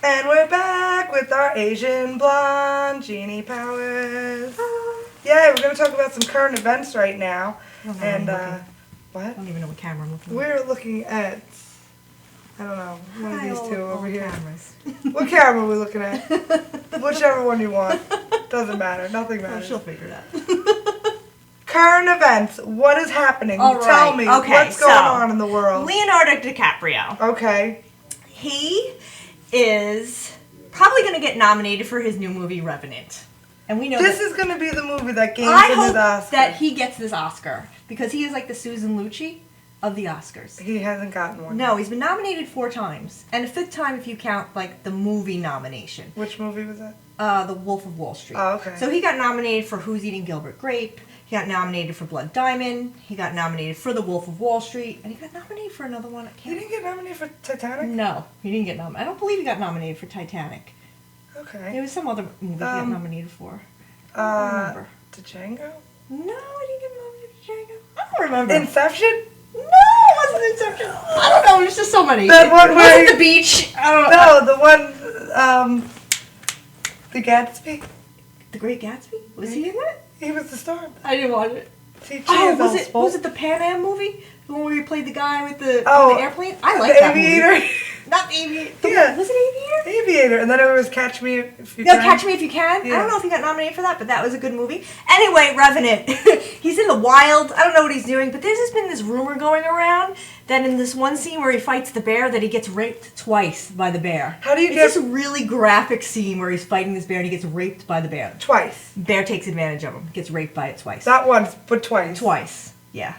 And we're back with our Asian blonde Jeannie Powers. Yeah, we're going to talk about some current events right now. And, what? I don't even know what camera I'm looking at. We're looking at, I don't know, one of these two over here. Cameras. What camera are we looking at? Whichever one you want. Doesn't matter. Nothing matters. She'll figure it out. Current events. What is happening? All Tell right. me. Okay, What's going on in the world? Leonardo DiCaprio. Okay. He is probably going to get nominated for his new movie Revenant. And we know This is going to be the movie that gains I him hope his Oscar. that he gets this Oscar because he is like the Susan Lucci of the Oscars. He hasn't gotten one. No, he's been nominated 4 times. And a 5th time if you count like the movie nomination. Which movie was that? The Wolf of Wall Street. Oh, okay. So he got nominated for Who's Eating Gilbert Grape. He got nominated for Blood Diamond. He got nominated for The Wolf of Wall Street. And he got nominated for another one. He didn't get nominated for Titanic? No, he didn't get nominated. I don't believe he got nominated for Titanic. Okay. There was some other movie he got nominated for. I don't remember. Django? No, he didn't get nominated for Django. I don't remember. Inception? No, it wasn't Inception. I don't know. There's just so many. That one where wasn't The Beach. I don't know. No, the one, The Gatsby. The Great Gatsby? Was he in that? He was the star. I didn't watch it. Oh, was it the Pan Am movie? The one where he played the guy with the, Oh, on the airplane? I like the that Aviator. movie. Not the Aviator. Yeah. Was it Aviator? Aviator. And then it was Catch Me If You No, Can. Catch Me If You Can. Yeah. I don't know if he got nominated for that, but that was a good movie. Anyway, Revenant. He's in the wild. I don't know what he's doing, but there's just been this rumor going around that in this one scene where he fights the bear, that he gets raped twice by the bear. How do you it's get... this really graphic scene where he's fighting this bear and he gets raped by the bear. Twice. Bear takes advantage of him. Gets raped by it twice. Not once, but twice. Twice. Yeah.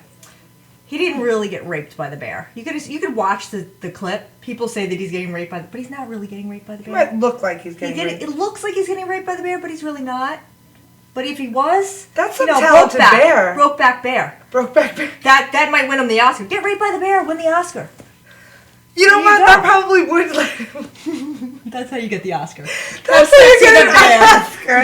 He didn't really get raped by the bear. You could watch the clip. People say that he's getting raped by the but he's not really getting raped by the He bear. might look like he's getting raped. It looks like he's getting raped by the bear, but he's really not. But if he was, That's some talented bear. Brokeback Bear. Brokeback Bear. That might win him the Oscar. Get raped by the bear, win the Oscar. You know what? That probably would. That's how you get the Oscar. That's how you get an Oscar.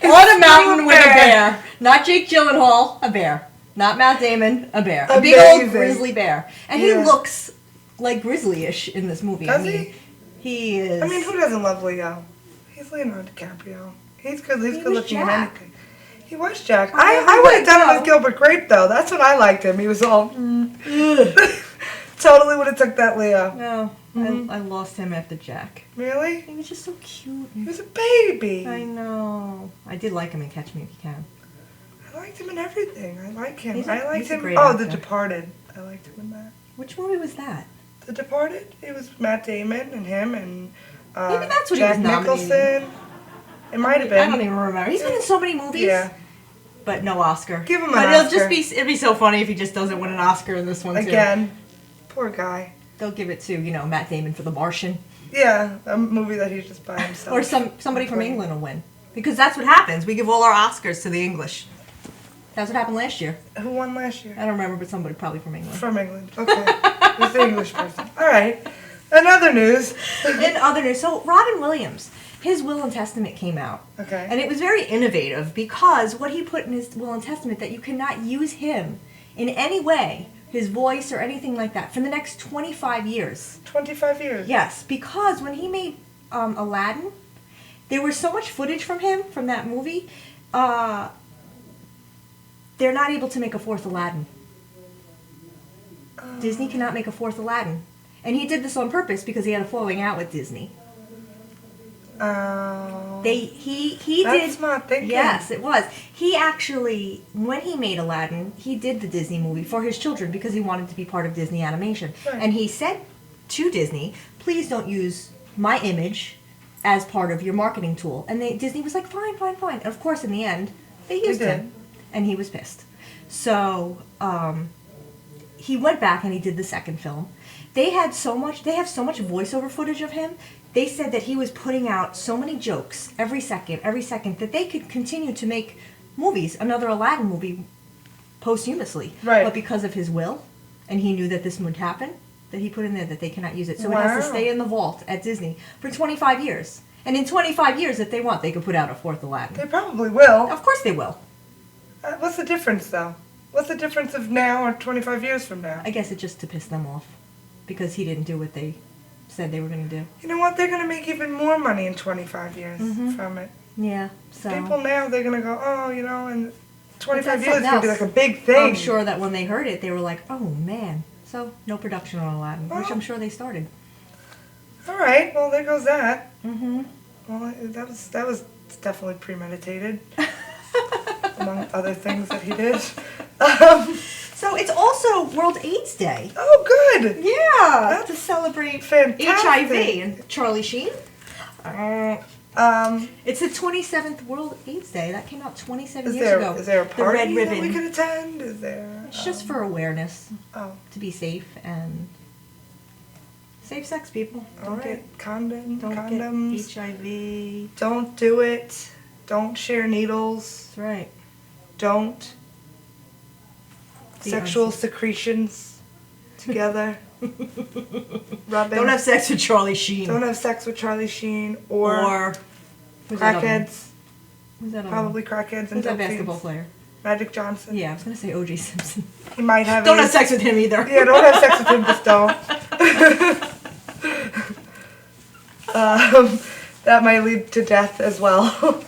On a mountain with a bear. Not Jake Gyllenhaal, a bear. Not Matt Damon, a bear. A big old grizzly bear. And he looks like grizzly-ish in this movie. Does he? He is. I mean, who doesn't love Leo? He's Leonardo DiCaprio. He's good. He's good looking in anything. He was Jack. I would have done it with Gilbert Grape though. That's what I liked him. He was all. Totally would have took that Leo. No, I lost him after Jack. Really? He was just so cute. He was a baby. I know. I did like him in Catch Me If You Can. I liked him in everything. I like him. He's I liked he's a him. great Oh, actor. The Departed. I liked him in that. Which movie was that? The Departed. It was Matt Damon and him and Maybe that's what Jack he was nominated. Nicholson. It might have been. I don't even remember. He's been in so many movies. Yeah. But no Oscar. Give him an but Oscar. it'd be so funny if he just doesn't win an Oscar in this one too. Again. Poor guy. They'll give it to, Matt Damon for The Martian. Yeah, a movie that he's just by himself. Or somebody from England will win. Because that's what happens. We give all our Oscars to the English. That's what happened last year. Who won last year? I don't remember, but somebody probably from England. From England. Okay. It's the English person. All right. In other news. So Robin Williams, his will and testament came out. Okay. And it was very innovative because what he put in his will and testament that you cannot use him in any way, his voice or anything like that, for the next 25 years. 25 years? Yes, because when he made Aladdin, there was so much footage from him, from that movie, they're not able to make a fourth Aladdin. Disney cannot make a fourth Aladdin. And he did this on purpose because he had a falling out with Disney. Oh. He That's did. smart thinking. Yes, it was. He actually, when he made Aladdin, he did the Disney movie for his children because he wanted to be part of Disney animation. Right. And he said to Disney, please don't use my image as part of your marketing tool. And Disney was like, fine, fine, fine. And of course, in the end, they used him. And he was pissed. So he went back and he did the second film. They have so much voiceover footage of him. They said that he was putting out so many jokes every second, that they could continue to make movies, another Aladdin movie, posthumously. Right. But because of his will, and he knew that this would happen, that he put in there that they cannot use it. So it has to stay in the vault at Disney for 25 years. And in 25 years, if they want, they could put out a fourth Aladdin. They probably will. Of course they will. What's the difference, though? What's the difference of now or 25 years from now? I guess it's just to piss them off. Because he didn't do what they said they were going to do. You know what? They're going to make even more money in 25 years Mhm. from it. Yeah, so... People now, they're going to go, oh, you know, in 25 But that's years, it's going to be something like a big thing. I'm sure that when they heard it, they were like, oh, man. So, no production on Aladdin, which Well- I'm sure they started. All right, well, there goes that. Mm-hmm. Well, that was definitely premeditated, among other things that he did. So it's also World AIDS Day. Oh, good. Yeah, That's to celebrate fantastic. HIV and Charlie Sheen. It's the 27th World AIDS Day. That came out 27 years ago. Is there a The party Red Ribbon. that we can attend? Is there? It's just for awareness. Oh. To be safe and safe sex, people. Don't get condoms. Don't condoms. get HIV. Don't do it. Don't share needles. That's right. Don't. Sexual secretions together. Rubbing. Don't have sex with Charlie Sheen. Don't have sex with Charlie Sheen or who's that other one? crackheads. Who's that other Probably one? crackheads and Who's that dope basketball fiends. player? Magic Johnson. Yeah, I was gonna say O.J. Simpson. He might have. Don't have AIDS. sex with him either. Yeah, don't have sex with him. Just don't. That might lead to death as well.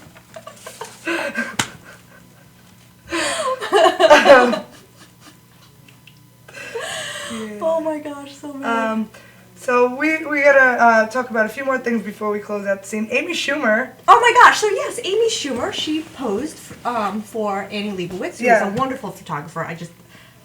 Oh my gosh, so many. So we gotta talk about a few more things before we close out the scene. Amy Schumer. Oh my gosh! So yes, Amy Schumer. She posed for Annie Leibovitz, who is Yeah. a wonderful photographer. I just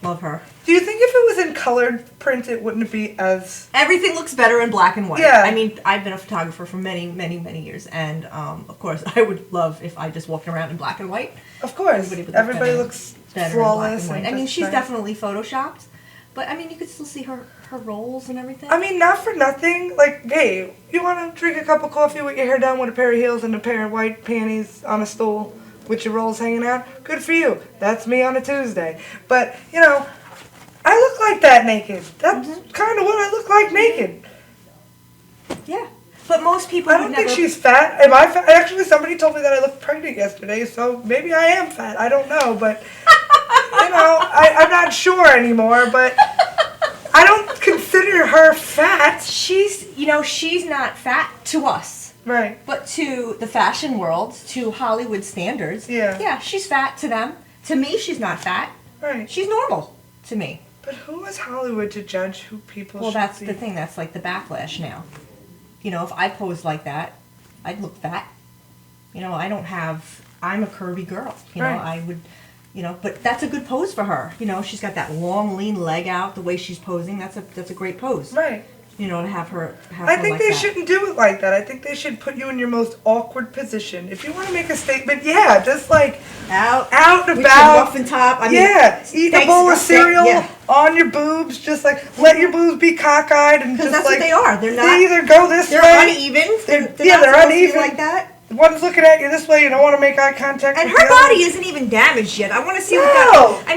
love her. Do you think if it was in colored print, it wouldn't be as... Everything looks better in black and white. Yeah. I mean, I've been a photographer for many, many, many years, and of course, I would love if I just walked around in black and white. Of course. Everybody better- looks better flawless. in black and white. and I mean, just she's nice. definitely photoshopped, but I mean, you could still see her rolls and everything. I mean, not for nothing. Like, hey, you want to drink a cup of coffee with your hair down with a pair of heels and a pair of white panties on a stool with your rolls hanging out? Good for you. That's me on a Tuesday. But, you know, I look like that naked. That's kind of what I look like naked. Yeah. But most people I would don't think never- she's fat. Am I fat? Actually, somebody told me that I looked pregnant yesterday, so maybe I am fat. I don't know, but, you know, I'm not sure anymore, but... I don't consider her fat. She's not fat to us. Right. But to the fashion world, to Hollywood standards, Yeah. she's fat to them. To me, she's not fat. Right. She's normal to me. But who is Hollywood to judge who people Well, should that's be? the thing. That's like the backlash now. You know, if I posed like that, I'd look fat. You know, I'm a curvy girl. You know, Right. I would, you know, but that's a good pose for her. You know, she's got that long, lean leg out, the way she's posing. That's a great pose. Right. You know, to have her I think like they that. shouldn't do it like that. I think they should put you in your most awkward position. If you want to make a statement, yeah, just like out and with about. your muffin top. I mean, yeah, eat a thanks- bowl of cereal yeah. on your boobs. Just like let your boobs be cockeyed and just Because that's like what they are. They're not. They either go this They're way. uneven. They're not they're supposed to be uneven like that. One's looking at you this way. You don't want to make eye contact. And with her the other. body isn't even damaged yet. I want to see what No. that. I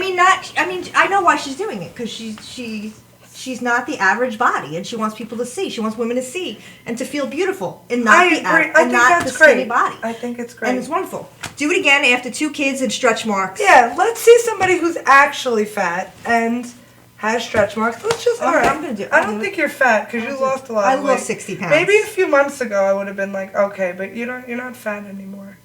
mean, I know why she's doing it because she's not the average body, and she wants people to see. She wants women to see and to feel beautiful, and not I the agree. av- I and think not that's the skinny great. body. I think it's great. And it's wonderful. Do it again after 2 kids and stretch marks. Yeah, let's see somebody who's actually fat and has stretch marks. Let's just. Okay, All right. I'm gonna do it. I I'll don't do think you're fat because you lost a lot. I of lost weight. 60 pounds. Maybe a few months ago I would have been like, okay, but you're not fat anymore.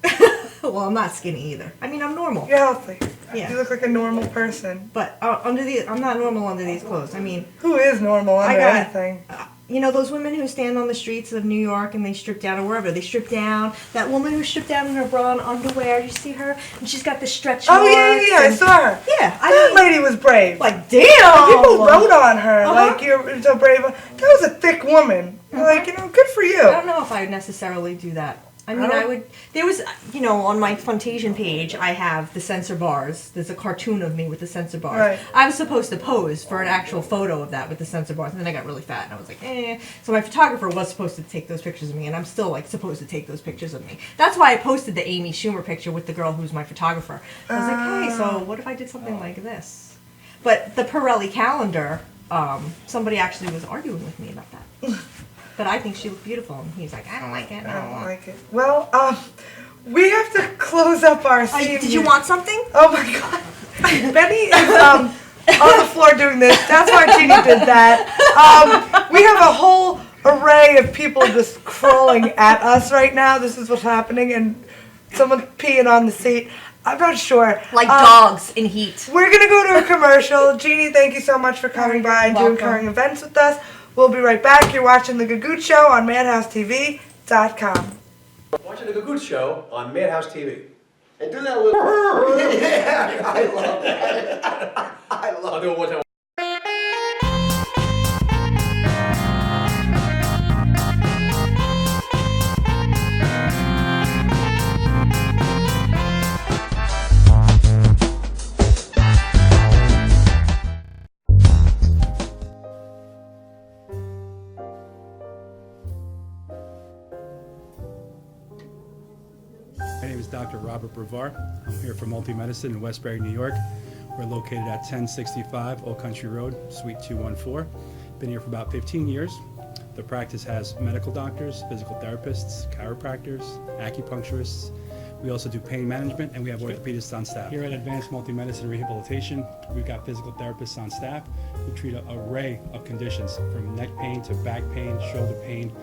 Well, I'm not skinny either. I mean, I'm normal. You're healthy. Yeah. You look like a normal person. But I'm not normal under these clothes. I mean, who is normal under anything? You know those women who stand on the streets of New York and they strip down, or wherever they strip down. That woman who stripped down in her bra and underwear. You see her, and she's got the stretch marks. Oh yeah, I saw her. Yeah, that lady was brave. Like damn, people wrote on her like you're so brave. That was a thick woman. Like good for you. I don't know if I would necessarily do that. I mean, I would. There was, on my Funtasian page, I have the censor bars. There's a cartoon of me with the censor bars. Right. I was supposed to pose for an actual photo of that with the censor bars, and then I got really fat, and I was like, eh. So my photographer was supposed to take those pictures of me, and I'm still supposed to take those pictures of me. That's why I posted the Amy Schumer picture with the girl who's my photographer. I was like, hey, so what if I did something like this? But the Pirelli calendar, somebody actually was arguing with me about that. But I think she looked beautiful, and he's like, I don't like it. I don't like it. Well, we have to close up our scene. Did you want something? Oh my God. Benny is on the floor doing this. That's why Jeannie did that. We have a whole array of people just crawling at us right now. This is what's happening, and someone peeing on the seat. I'm not sure. Like dogs in heat. We're going to go to a commercial. Jeannie, thank you so much for coming by and doing current events with us. We'll be right back. You're watching The Gagootz Show on MadhouseTV.com. Watching The Gagootz Show on Madhouse TV. And do that little... yeah, I love that. I'll do it one time. My name is Dr. Robert Brevard. I'm here for Multi-Medicine in Westbury, New York. We're located at 1065 Old Country Road, Suite 214. Been here for about 15 years. The practice has medical doctors, physical therapists, chiropractors, acupuncturists. We also do pain management, and we have orthopedists on staff. Here at Advanced Multi-Medicine Rehabilitation, we've got physical therapists on staff who treat an array of conditions, from neck pain to back pain, shoulder pain.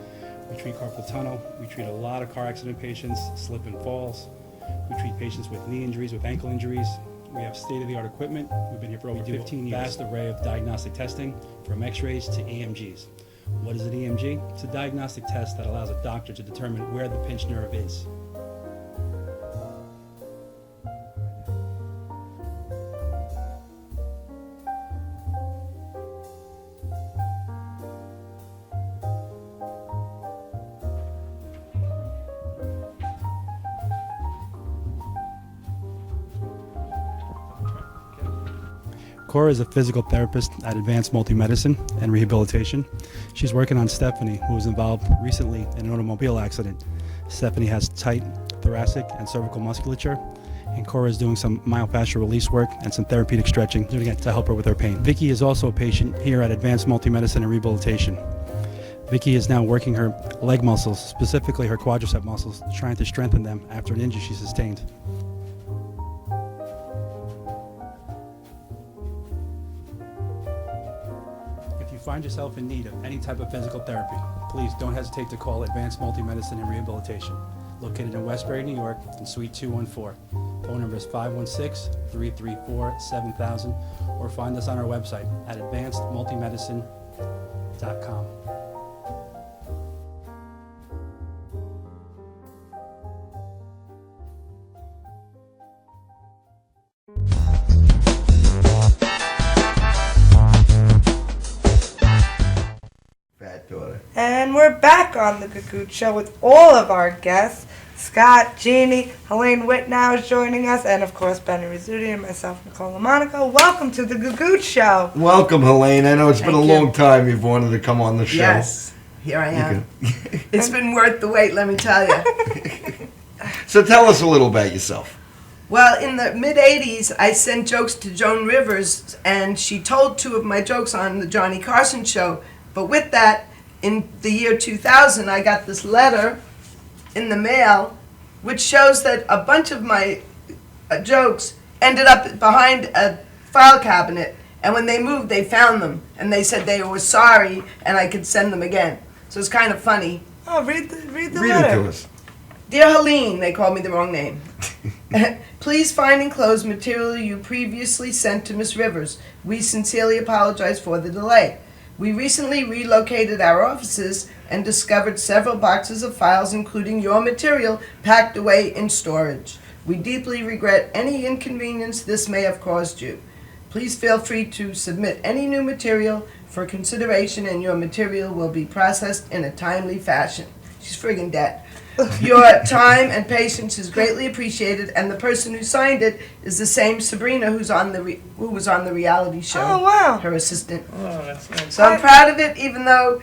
We treat carpal tunnel. We treat a lot of car accident patients, slip and falls. We treat patients with knee injuries, with ankle injuries. We have state-of-the-art equipment. We've been here for over 15 years. Vast array of diagnostic testing, from x-rays to EMGs. What is an EMG? It's a diagnostic test that allows a doctor to determine where the pinched nerve is. Cora is a physical therapist at Advanced Multi-Medicine and Rehabilitation. She's working on Stephanie, who was involved recently in an automobile accident. Stephanie has tight thoracic and cervical musculature, and Cora is doing some myofascial release work and some therapeutic stretching to help her with her pain. Vicky is also a patient here at Advanced Multi-Medicine and Rehabilitation. Vicky is now working her leg muscles, specifically her quadricep muscles, trying to strengthen them after an injury she sustained. If you find yourself in need of any type of physical therapy, please don't hesitate to call Advanced Multi-Medicine and Rehabilitation, located in Westbury, New York, in Suite 214. Phone number is 516-334-7000, or find us on our website at advancedmultimedicine.com. And we're back on the Gagootz Show with all of our guests. Scott, Jeannie, Helene Whitnow is joining us, and of course Benny Rizzuti and myself, Nicole LaMonaco. Welcome to the Gagootz Show. Welcome, Helene. I know it's been a Thank you. long time you've wanted to come on the show. Yes, here I am. It's been worth the wait, let me tell you. So tell us a little about yourself. Well, in the mid-'80s, I sent jokes to Joan Rivers, and she told 2 of my jokes on the Johnny Carson show. But with that, in the year 2000, I got this letter in the mail, which shows that a bunch of my jokes ended up behind a file cabinet. And when they moved, they found them. And they said they were sorry, and I could send them again. So it's kind of funny. Oh, read the Read letter. it to us. Dear Helene, they called me the wrong name. Please find enclosed material you previously sent to Miss Rivers. We sincerely apologize for the delay. We recently relocated our offices and discovered several boxes of files, including your material, packed away in storage. We deeply regret any inconvenience this may have caused you. Please feel free to submit any new material for consideration, and your material will be processed in a timely fashion. She's friggin' dead. Your time and patience is greatly appreciated, and the person who signed it is the same Sabrina who was on the reality show. Oh, wow. Her assistant. Oh, that's nice. So I'm proud of it, even though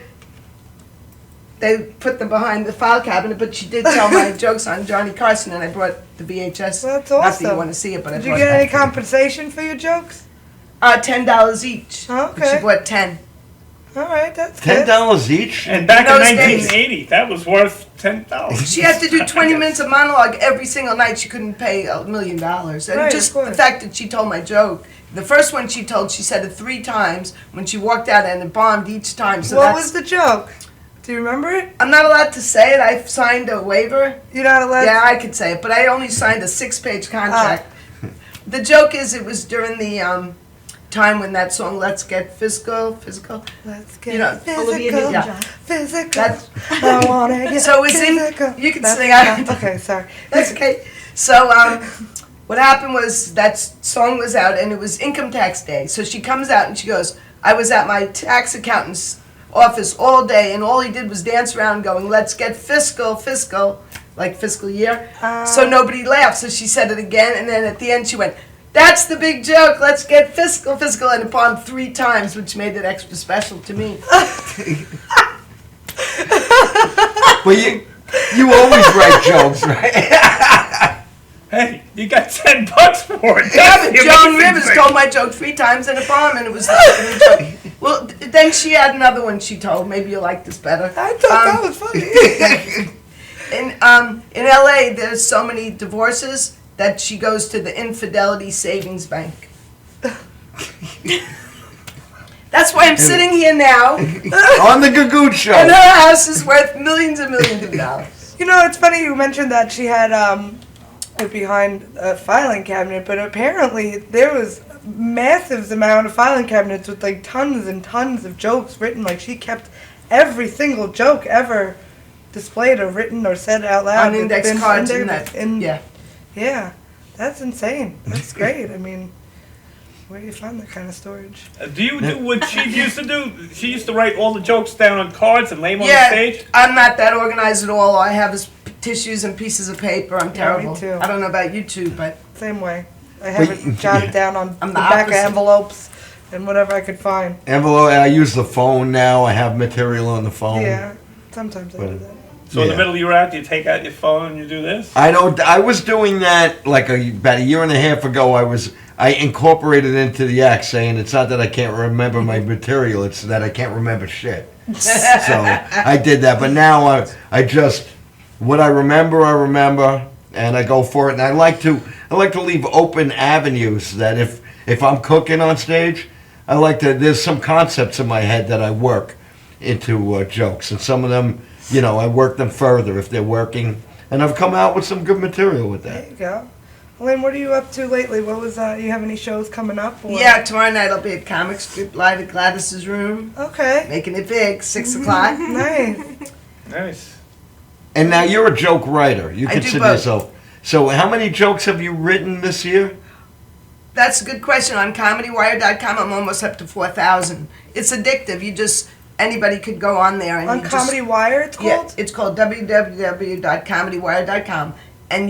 they put them behind the file cabinet, but she did tell my jokes on Johnny Carson, and I brought the VHS. Well, that's Not awesome. that you want to see it, but I Did you brought get it any back. compensation for your jokes? $10 each. Okay. But she bought 10. All right, that's good. $10 each? And back in those days. 1980, that was worth $10. She had to do 20 minutes of monologue every single night. She couldn't pay $1 million. And Right, just of the fact that she told my joke. The first one she told, she said it 3 times when she walked out, and it bombed each time. So What was the joke? Do you remember it? I'm not allowed to say it. I signed a waiver. You're not allowed Yeah, to? I could say it, but I only signed a 6-page contract. The joke is it was during the time when that song "Let's Get Physical," Let's get you know, physical. yeah. Physical. That's- I wanna get So it was physical. in. You can That's- sing. I, Okay, sorry. That's okay. So what happened was that song was out, and it was income tax day. So she comes out and she goes, "I was at my tax accountant's office all day, and all he did was dance around going, 'Let's get fiscal,' like fiscal year." So nobody laughed. So she said it again, and then at the end she went, "That's the big joke. Let's get fiscal," and it bombed 3 times, which made it extra special to me. But you always write jokes, right? Hey, you got $10 for it. Yeah, That's but the Joan amazing Rivers thing. told my joke 3 times in a bomb, and it was like a new joke. Well, then she had another one she told. Maybe you'll like this better. I thought that was funny. In LA, there's so many divorces that she goes to the Infidelity Savings Bank. That's why I'm sitting here now. On the Gagootz show. And her house is worth millions and millions of dollars. You know, it's funny you mentioned that she had it behind a filing cabinet, but apparently there was massive amount of filing cabinets with like tons and tons of jokes written. Like she kept every single joke ever displayed or written or said out loud. On index It's been cards in and there- that. Yeah. Yeah, that's insane. That's great. I mean, where do you find that kind of storage? Do you do what she used to do? She used to write all the jokes down on cards and lay them on the Yeah, stage? I'm not that organized at all. All I have is tissues and pieces of paper. I'm Yeah, terrible. me too. I don't know about you two, but Same way. I have it jotted down on I'm the the back of opposite. envelopes and whatever I could find. Envelope. I use the phone now. I have material on the phone. Yeah, sometimes I do that. So in the Yeah. middle of your act, you take out your phone and you do this? I know. I was doing that like about a year and a half ago. I incorporated into the act saying it's not that I can't remember my material; it's that I can't remember shit. So I did that, but now I just what I remember, and I go for it. And I like to leave open avenues that if I'm cooking on stage, I like to. There's some concepts in my head that I work into jokes, and some of them, you know, I work them further if they're working, and I've come out with some good material with that. There you go. Lynn, what are you up to lately? What was you have any shows coming up? Or? yeah, tomorrow night I'll be at Comic Strip Live at Gladys's room. Okay. Making it big, 6 o'clock. Nice. Nice. And now you're a joke writer. You I do consider both. yourself. So how many jokes have you written this year? That's a good question. On ComedyWire.com, I'm almost up to 4,000. It's addictive. Anybody could go on there. And On you Comedy Wire, it's Yeah, called? it's called www.comedywire.com. And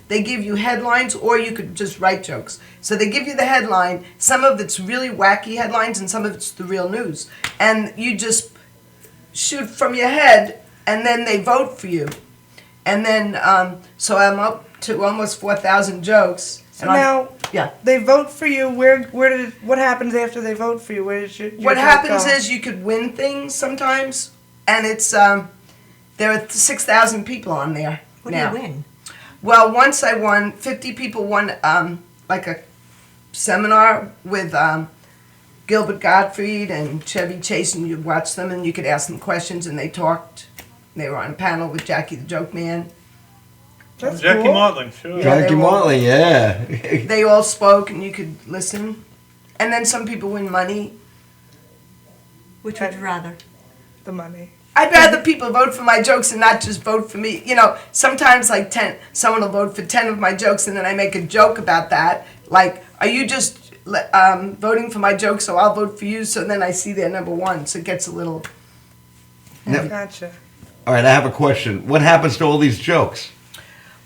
they give you headlines, or you could just write jokes. So they give you the headline. Some of it's really wacky headlines, and some of it's the real news. And you just shoot from your head, and then they vote for you. And then, so I'm up to almost 4,000 jokes. So now, yeah. they vote for you. What happens after they vote for you? Where does your What joke happens go? is you could win things sometimes, and it's there are 6,000 people on there What do now. you win? Well, once I won, 50 people won like a seminar with Gilbert Gottfried and Chevy Chase, and you'd watch them and you could ask them questions, and they talked. They were on a panel with Jackie the Joke Man. That's Jackie cool. Martling, sure. Jackie Martling, yeah. They all spoke, and you could listen. And then some people win money. Which would you rather? The money. I'd rather people vote for my jokes and not just vote for me. You know, sometimes like 10, someone will vote for 10 of my jokes, and then I make a joke about that. Like, are you just voting for my jokes, so I'll vote for you? So then I see their number one, so it gets a little. Gotcha. All right, I have a question. What happens to all these jokes?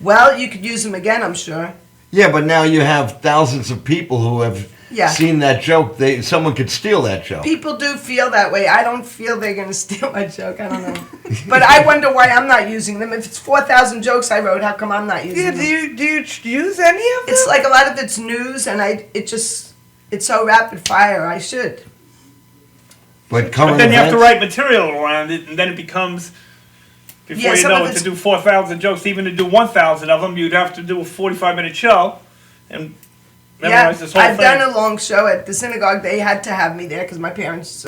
Well, you could use them again, I'm sure. Yeah, but now you have thousands of people who have Yeah. seen that joke. Someone could steal that joke. People do feel that way. I don't feel they're going to steal my joke. I don't know. But I wonder why I'm not using them. If it's 4,000 jokes I wrote, how come I'm not using them? Do you use any of them? It's like a lot of it's news, and it's so rapid fire. I should. But But then you have to write material around it, and then it becomes, before Yeah, you some know of it, to it's- do 4,000 jokes, even to do 1,000 of them, you'd have to do a 45-minute show and memorize this whole I've thing. done a long show at the synagogue. They had to have me there because my parents,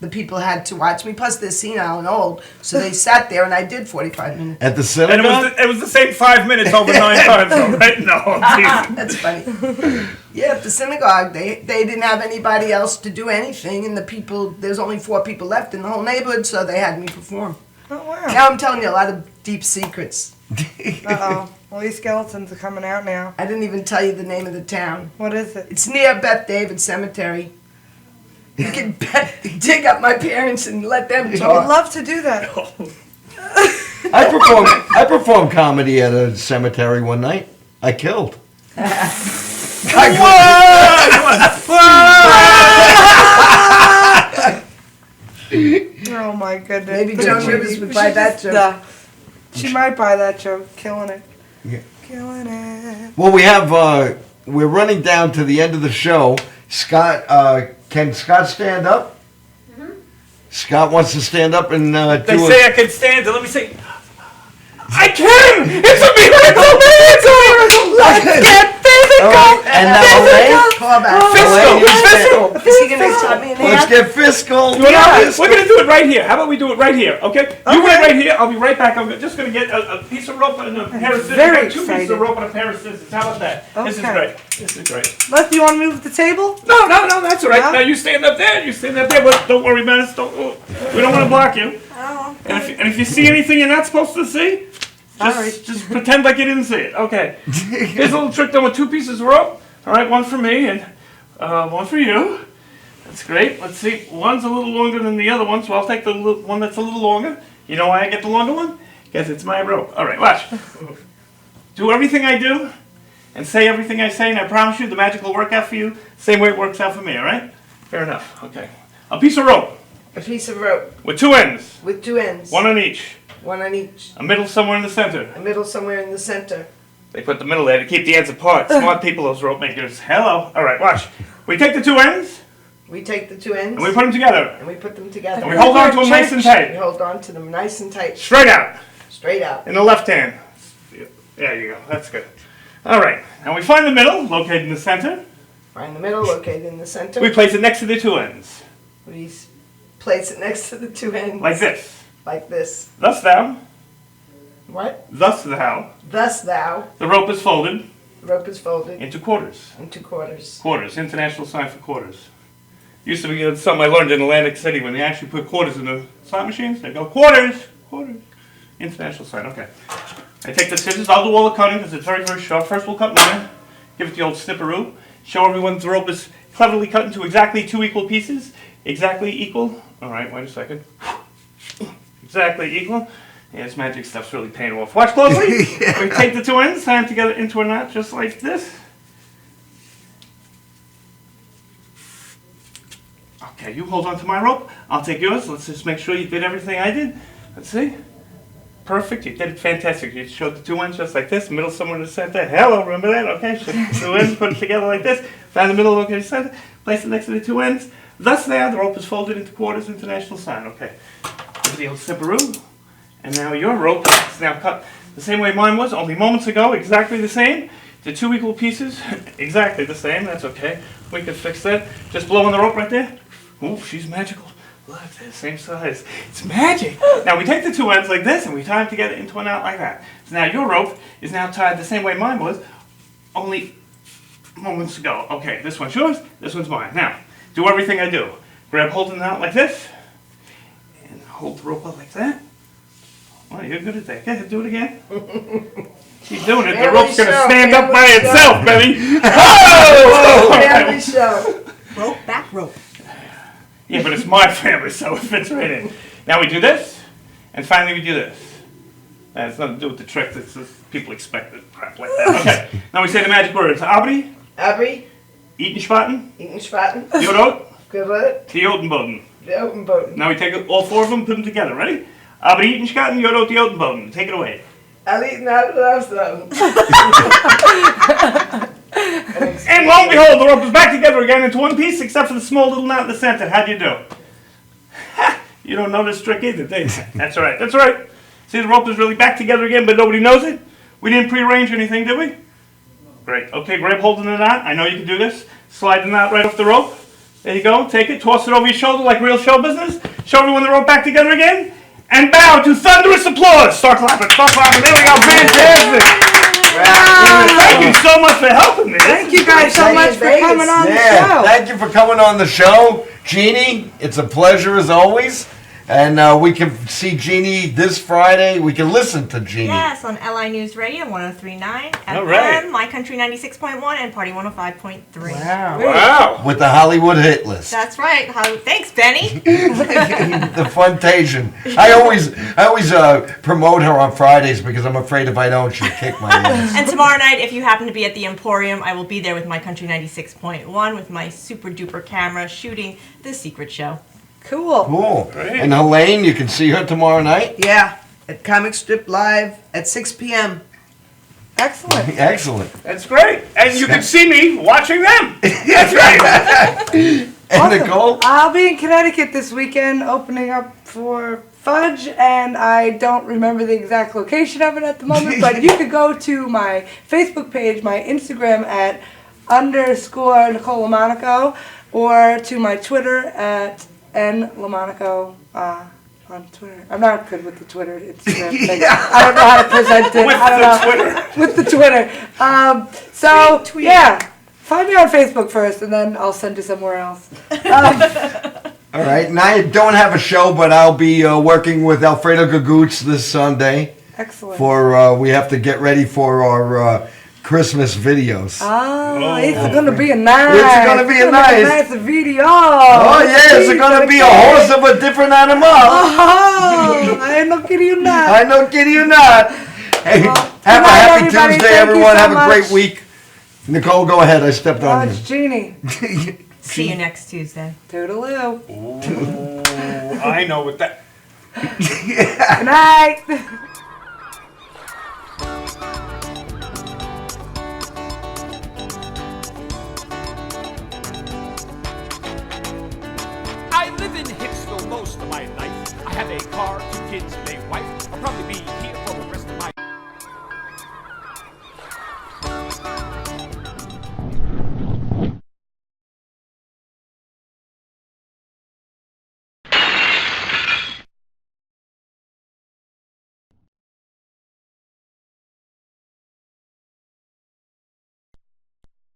the people had to watch me. Plus, they're senile and old, so they sat there, and I did 45 minutes. At the And synagogue? it was the same 5 minutes over 9 times, though, right? No, I'm teasing. That's funny. Yeah, at the synagogue, they didn't have anybody else to do anything, and there's only 4 people left in the whole neighborhood, so they had me perform. Oh, wow. Now I'm telling you a lot of deep secrets. Uh-oh. Well, these skeletons are coming out now. I didn't even tell you the name of the town. What is it? It's near Beth David Cemetery. You can dig up my parents and let them I would talk. love to do that. I performed comedy at a cemetery one night. I killed. Oh my goodness. Maybe Joan Rivers would We buy should that just, joke. she might buy that joke. Killing it. Yeah. Killing it. Well, we're running down to the end of the show. Scott, can Scott stand up? Scott wants to stand up and They do say I can stand it. Let me see. I can! It's a miracle! It's a miracle! Let's get physical! And now, Elaine? Fiscal! Elaine, you Fiscal! Is he going to top me in Let's half? get fiscal. You know what? We're going to do it right here. How about we do it right here, okay? You wait right here. I'll be right back. I'm just going to get a piece of rope and a pair of scissors. Very Two pieces excited. of rope and a pair of scissors. How about that? This is Okay. great. This is great. Les, do you want to move the table? No, that's all right. No? Now you stand up there. You stand up there, but don't worry about us. We don't want to block you. Oh, And if you see anything you're not supposed to see, just pretend like you didn't see it. Okay. Here's a little trick done with 2 pieces of rope. All right, one for me and one for you. That's great. Let's see. One's a little longer than the other one, so I'll take the one that's a little longer. You know why I get the longer one? Because it's my rope. All right, watch. Do everything I do and say everything I say, and I promise you the magic will work out for you same way it works out for me, all right? Fair enough. Okay. A piece of rope A piece of rope with 2 ends, with 2 ends. one on each. One on each. A middle somewhere in the center. A middle somewhere in the center. They put the middle there to keep the ends apart. Smart people, those rope makers. Hello. All right, watch. We take the 2 ends We take the 2 ends. and we put them together. And we put them together. And we hold on to them nice and We tight. hold on to them nice and tight. Straight out. Straight out. In the left hand. There you go. That's good. All right. Now we find the middle, located in the center. Find the middle, located in the center. We place it next to the 2 ends. We place it next to the 2 ends. Like this. Like this. Thus thou. What? Thus thou. Thus thou. The rope is folded The rope is folded into quarters. into quarters. Quarters. International sign for quarters. Used to be something I learned in Atlantic City when they actually put quarters in the slot machines. They go quarters. Quarters. International sign. Okay. I take the scissors. I'll do all the cutting because it's very, very sharp. First we'll cut one. Give it the old snipperoo. Show everyone the rope is cleverly cut into exactly 2 equal pieces. Exactly equal. All right, wait a second. Exactly equal. Yeah, this magic stuff's really paying off. Watch closely. We take the 2 ends, tie them together into a knot just like this. Okay, you hold on to my rope. I'll take yours. Let's just make sure you did everything I did. Let's see. Perfect. You did it fantastic. You showed the 2 ends just like this. Middle somewhere in the center. Hello, remember that? Okay, so 2 ends, put it together like this. Find the middle, located in the center. Place it next to the 2 ends. Thus there, the rope is folded into quarters, international sign. Okay. Give the old snipperoo. And now your rope is now cut the same way mine was, only moments ago, exactly the same. The 2 equal pieces, exactly the same. That's okay. We can fix that. Just blow on the rope right there. Ooh, she's magical. Look, they're the same size. It's magic. Now we take the two ends like this and we tie them together into a knot like that. So now your rope is now tied the same way mine was, only moments ago. Okay, this one's yours, this one's mine. Now, do everything I do. Grab hold of the knot like this, and hold the rope up like that. Oh, you're good at that. Go ahead, do it again. Keep doing it. The rope's going to stand up by itself, baby. Oh! Family show. Rope, back rope. Yeah, but it's my family, so it fits right in. Now we do this, and finally we do this. That has nothing to do with the trick. It's just people expect it, crap like that. Okay, now we say the magic words. Abri, Abri, Eatenspaten, Eatenspaten, Jorot, Jorot, Jotunboden. Jotunboden. Now we take all four of them, put them together. Ready? Abri, Eatenspaten, Jorot, Jotunboden. Take it away. And lo and behold, the rope is back together again into one piece, except for the small little knot in the center. How'd you do? You don't know this trick either, do you? That's right. That's right. See, the rope is really back together again, but nobody knows it. We didn't prearrange anything, did we? Great. Okay, grab hold of the knot. I know you can do this. Slide the knot right off the rope. There you go. Take it. Toss it over your shoulder like real show business. Show everyone the rope back together again. And bow to thunderous applause. Start clapping. Start clapping. There we go. Fantastic. Thank you so much for helping me. Thank you guys so much for coming on the show. Thank you for coming on the show, Jeannie. It's a pleasure as always. And we can see Jeannie this Friday. We can listen to Jeannie. Yes, on LI News Radio 103.9 FM, All right. My Country 96.1, and Party 105.3. Wow. With the Hollywood hit list. That's right. Thanks, Benny. The Funtation. I always promote her on Fridays because I'm afraid if I don't, she'll kick my ass. And tomorrow night, if you happen to be at the Emporium, I will be there with My Country 96.1 with my super duper camera shooting The Secret Show. Cool. Cool. And Elaine, you can see her tomorrow night? Yeah, at Comic Strip Live at 6 p.m. Excellent. Excellent. That's great. And you can see me watching them. That's right. And Nicole? I'll be in Connecticut this weekend opening up for Fudge, and I don't remember the exact location of it at the moment, but you could go to my Facebook page, my Instagram at _ Nicole Lamonaco, or to my Twitter at @NLamonaco on Twitter. I'm not good with the Twitter, Instagram thing. I don't know how to present it. With the Twitter. So, yeah, find me on Facebook first, and then I'll send you somewhere else. All right, and I don't have a show, but I'll be working with Alfredo Gagootz this Sunday. Excellent. For we have to get ready for our Christmas videos. Oh, it's gonna be a nice. It's gonna be a nice video. Oh yeah, it's gonna be a horse of a different animal. Oh, I no kidding you not. I no kidding you not. Hey, have a happy Tuesday, everyone. Have a great week. Nicole, go ahead. I stepped on you. It's Jeannie. See you next Tuesday. Toodaloo. Ooh, I know what that. Good night. I live in Hicksville most of my life. I have a car, 2 kids, and a wife. I'll probably be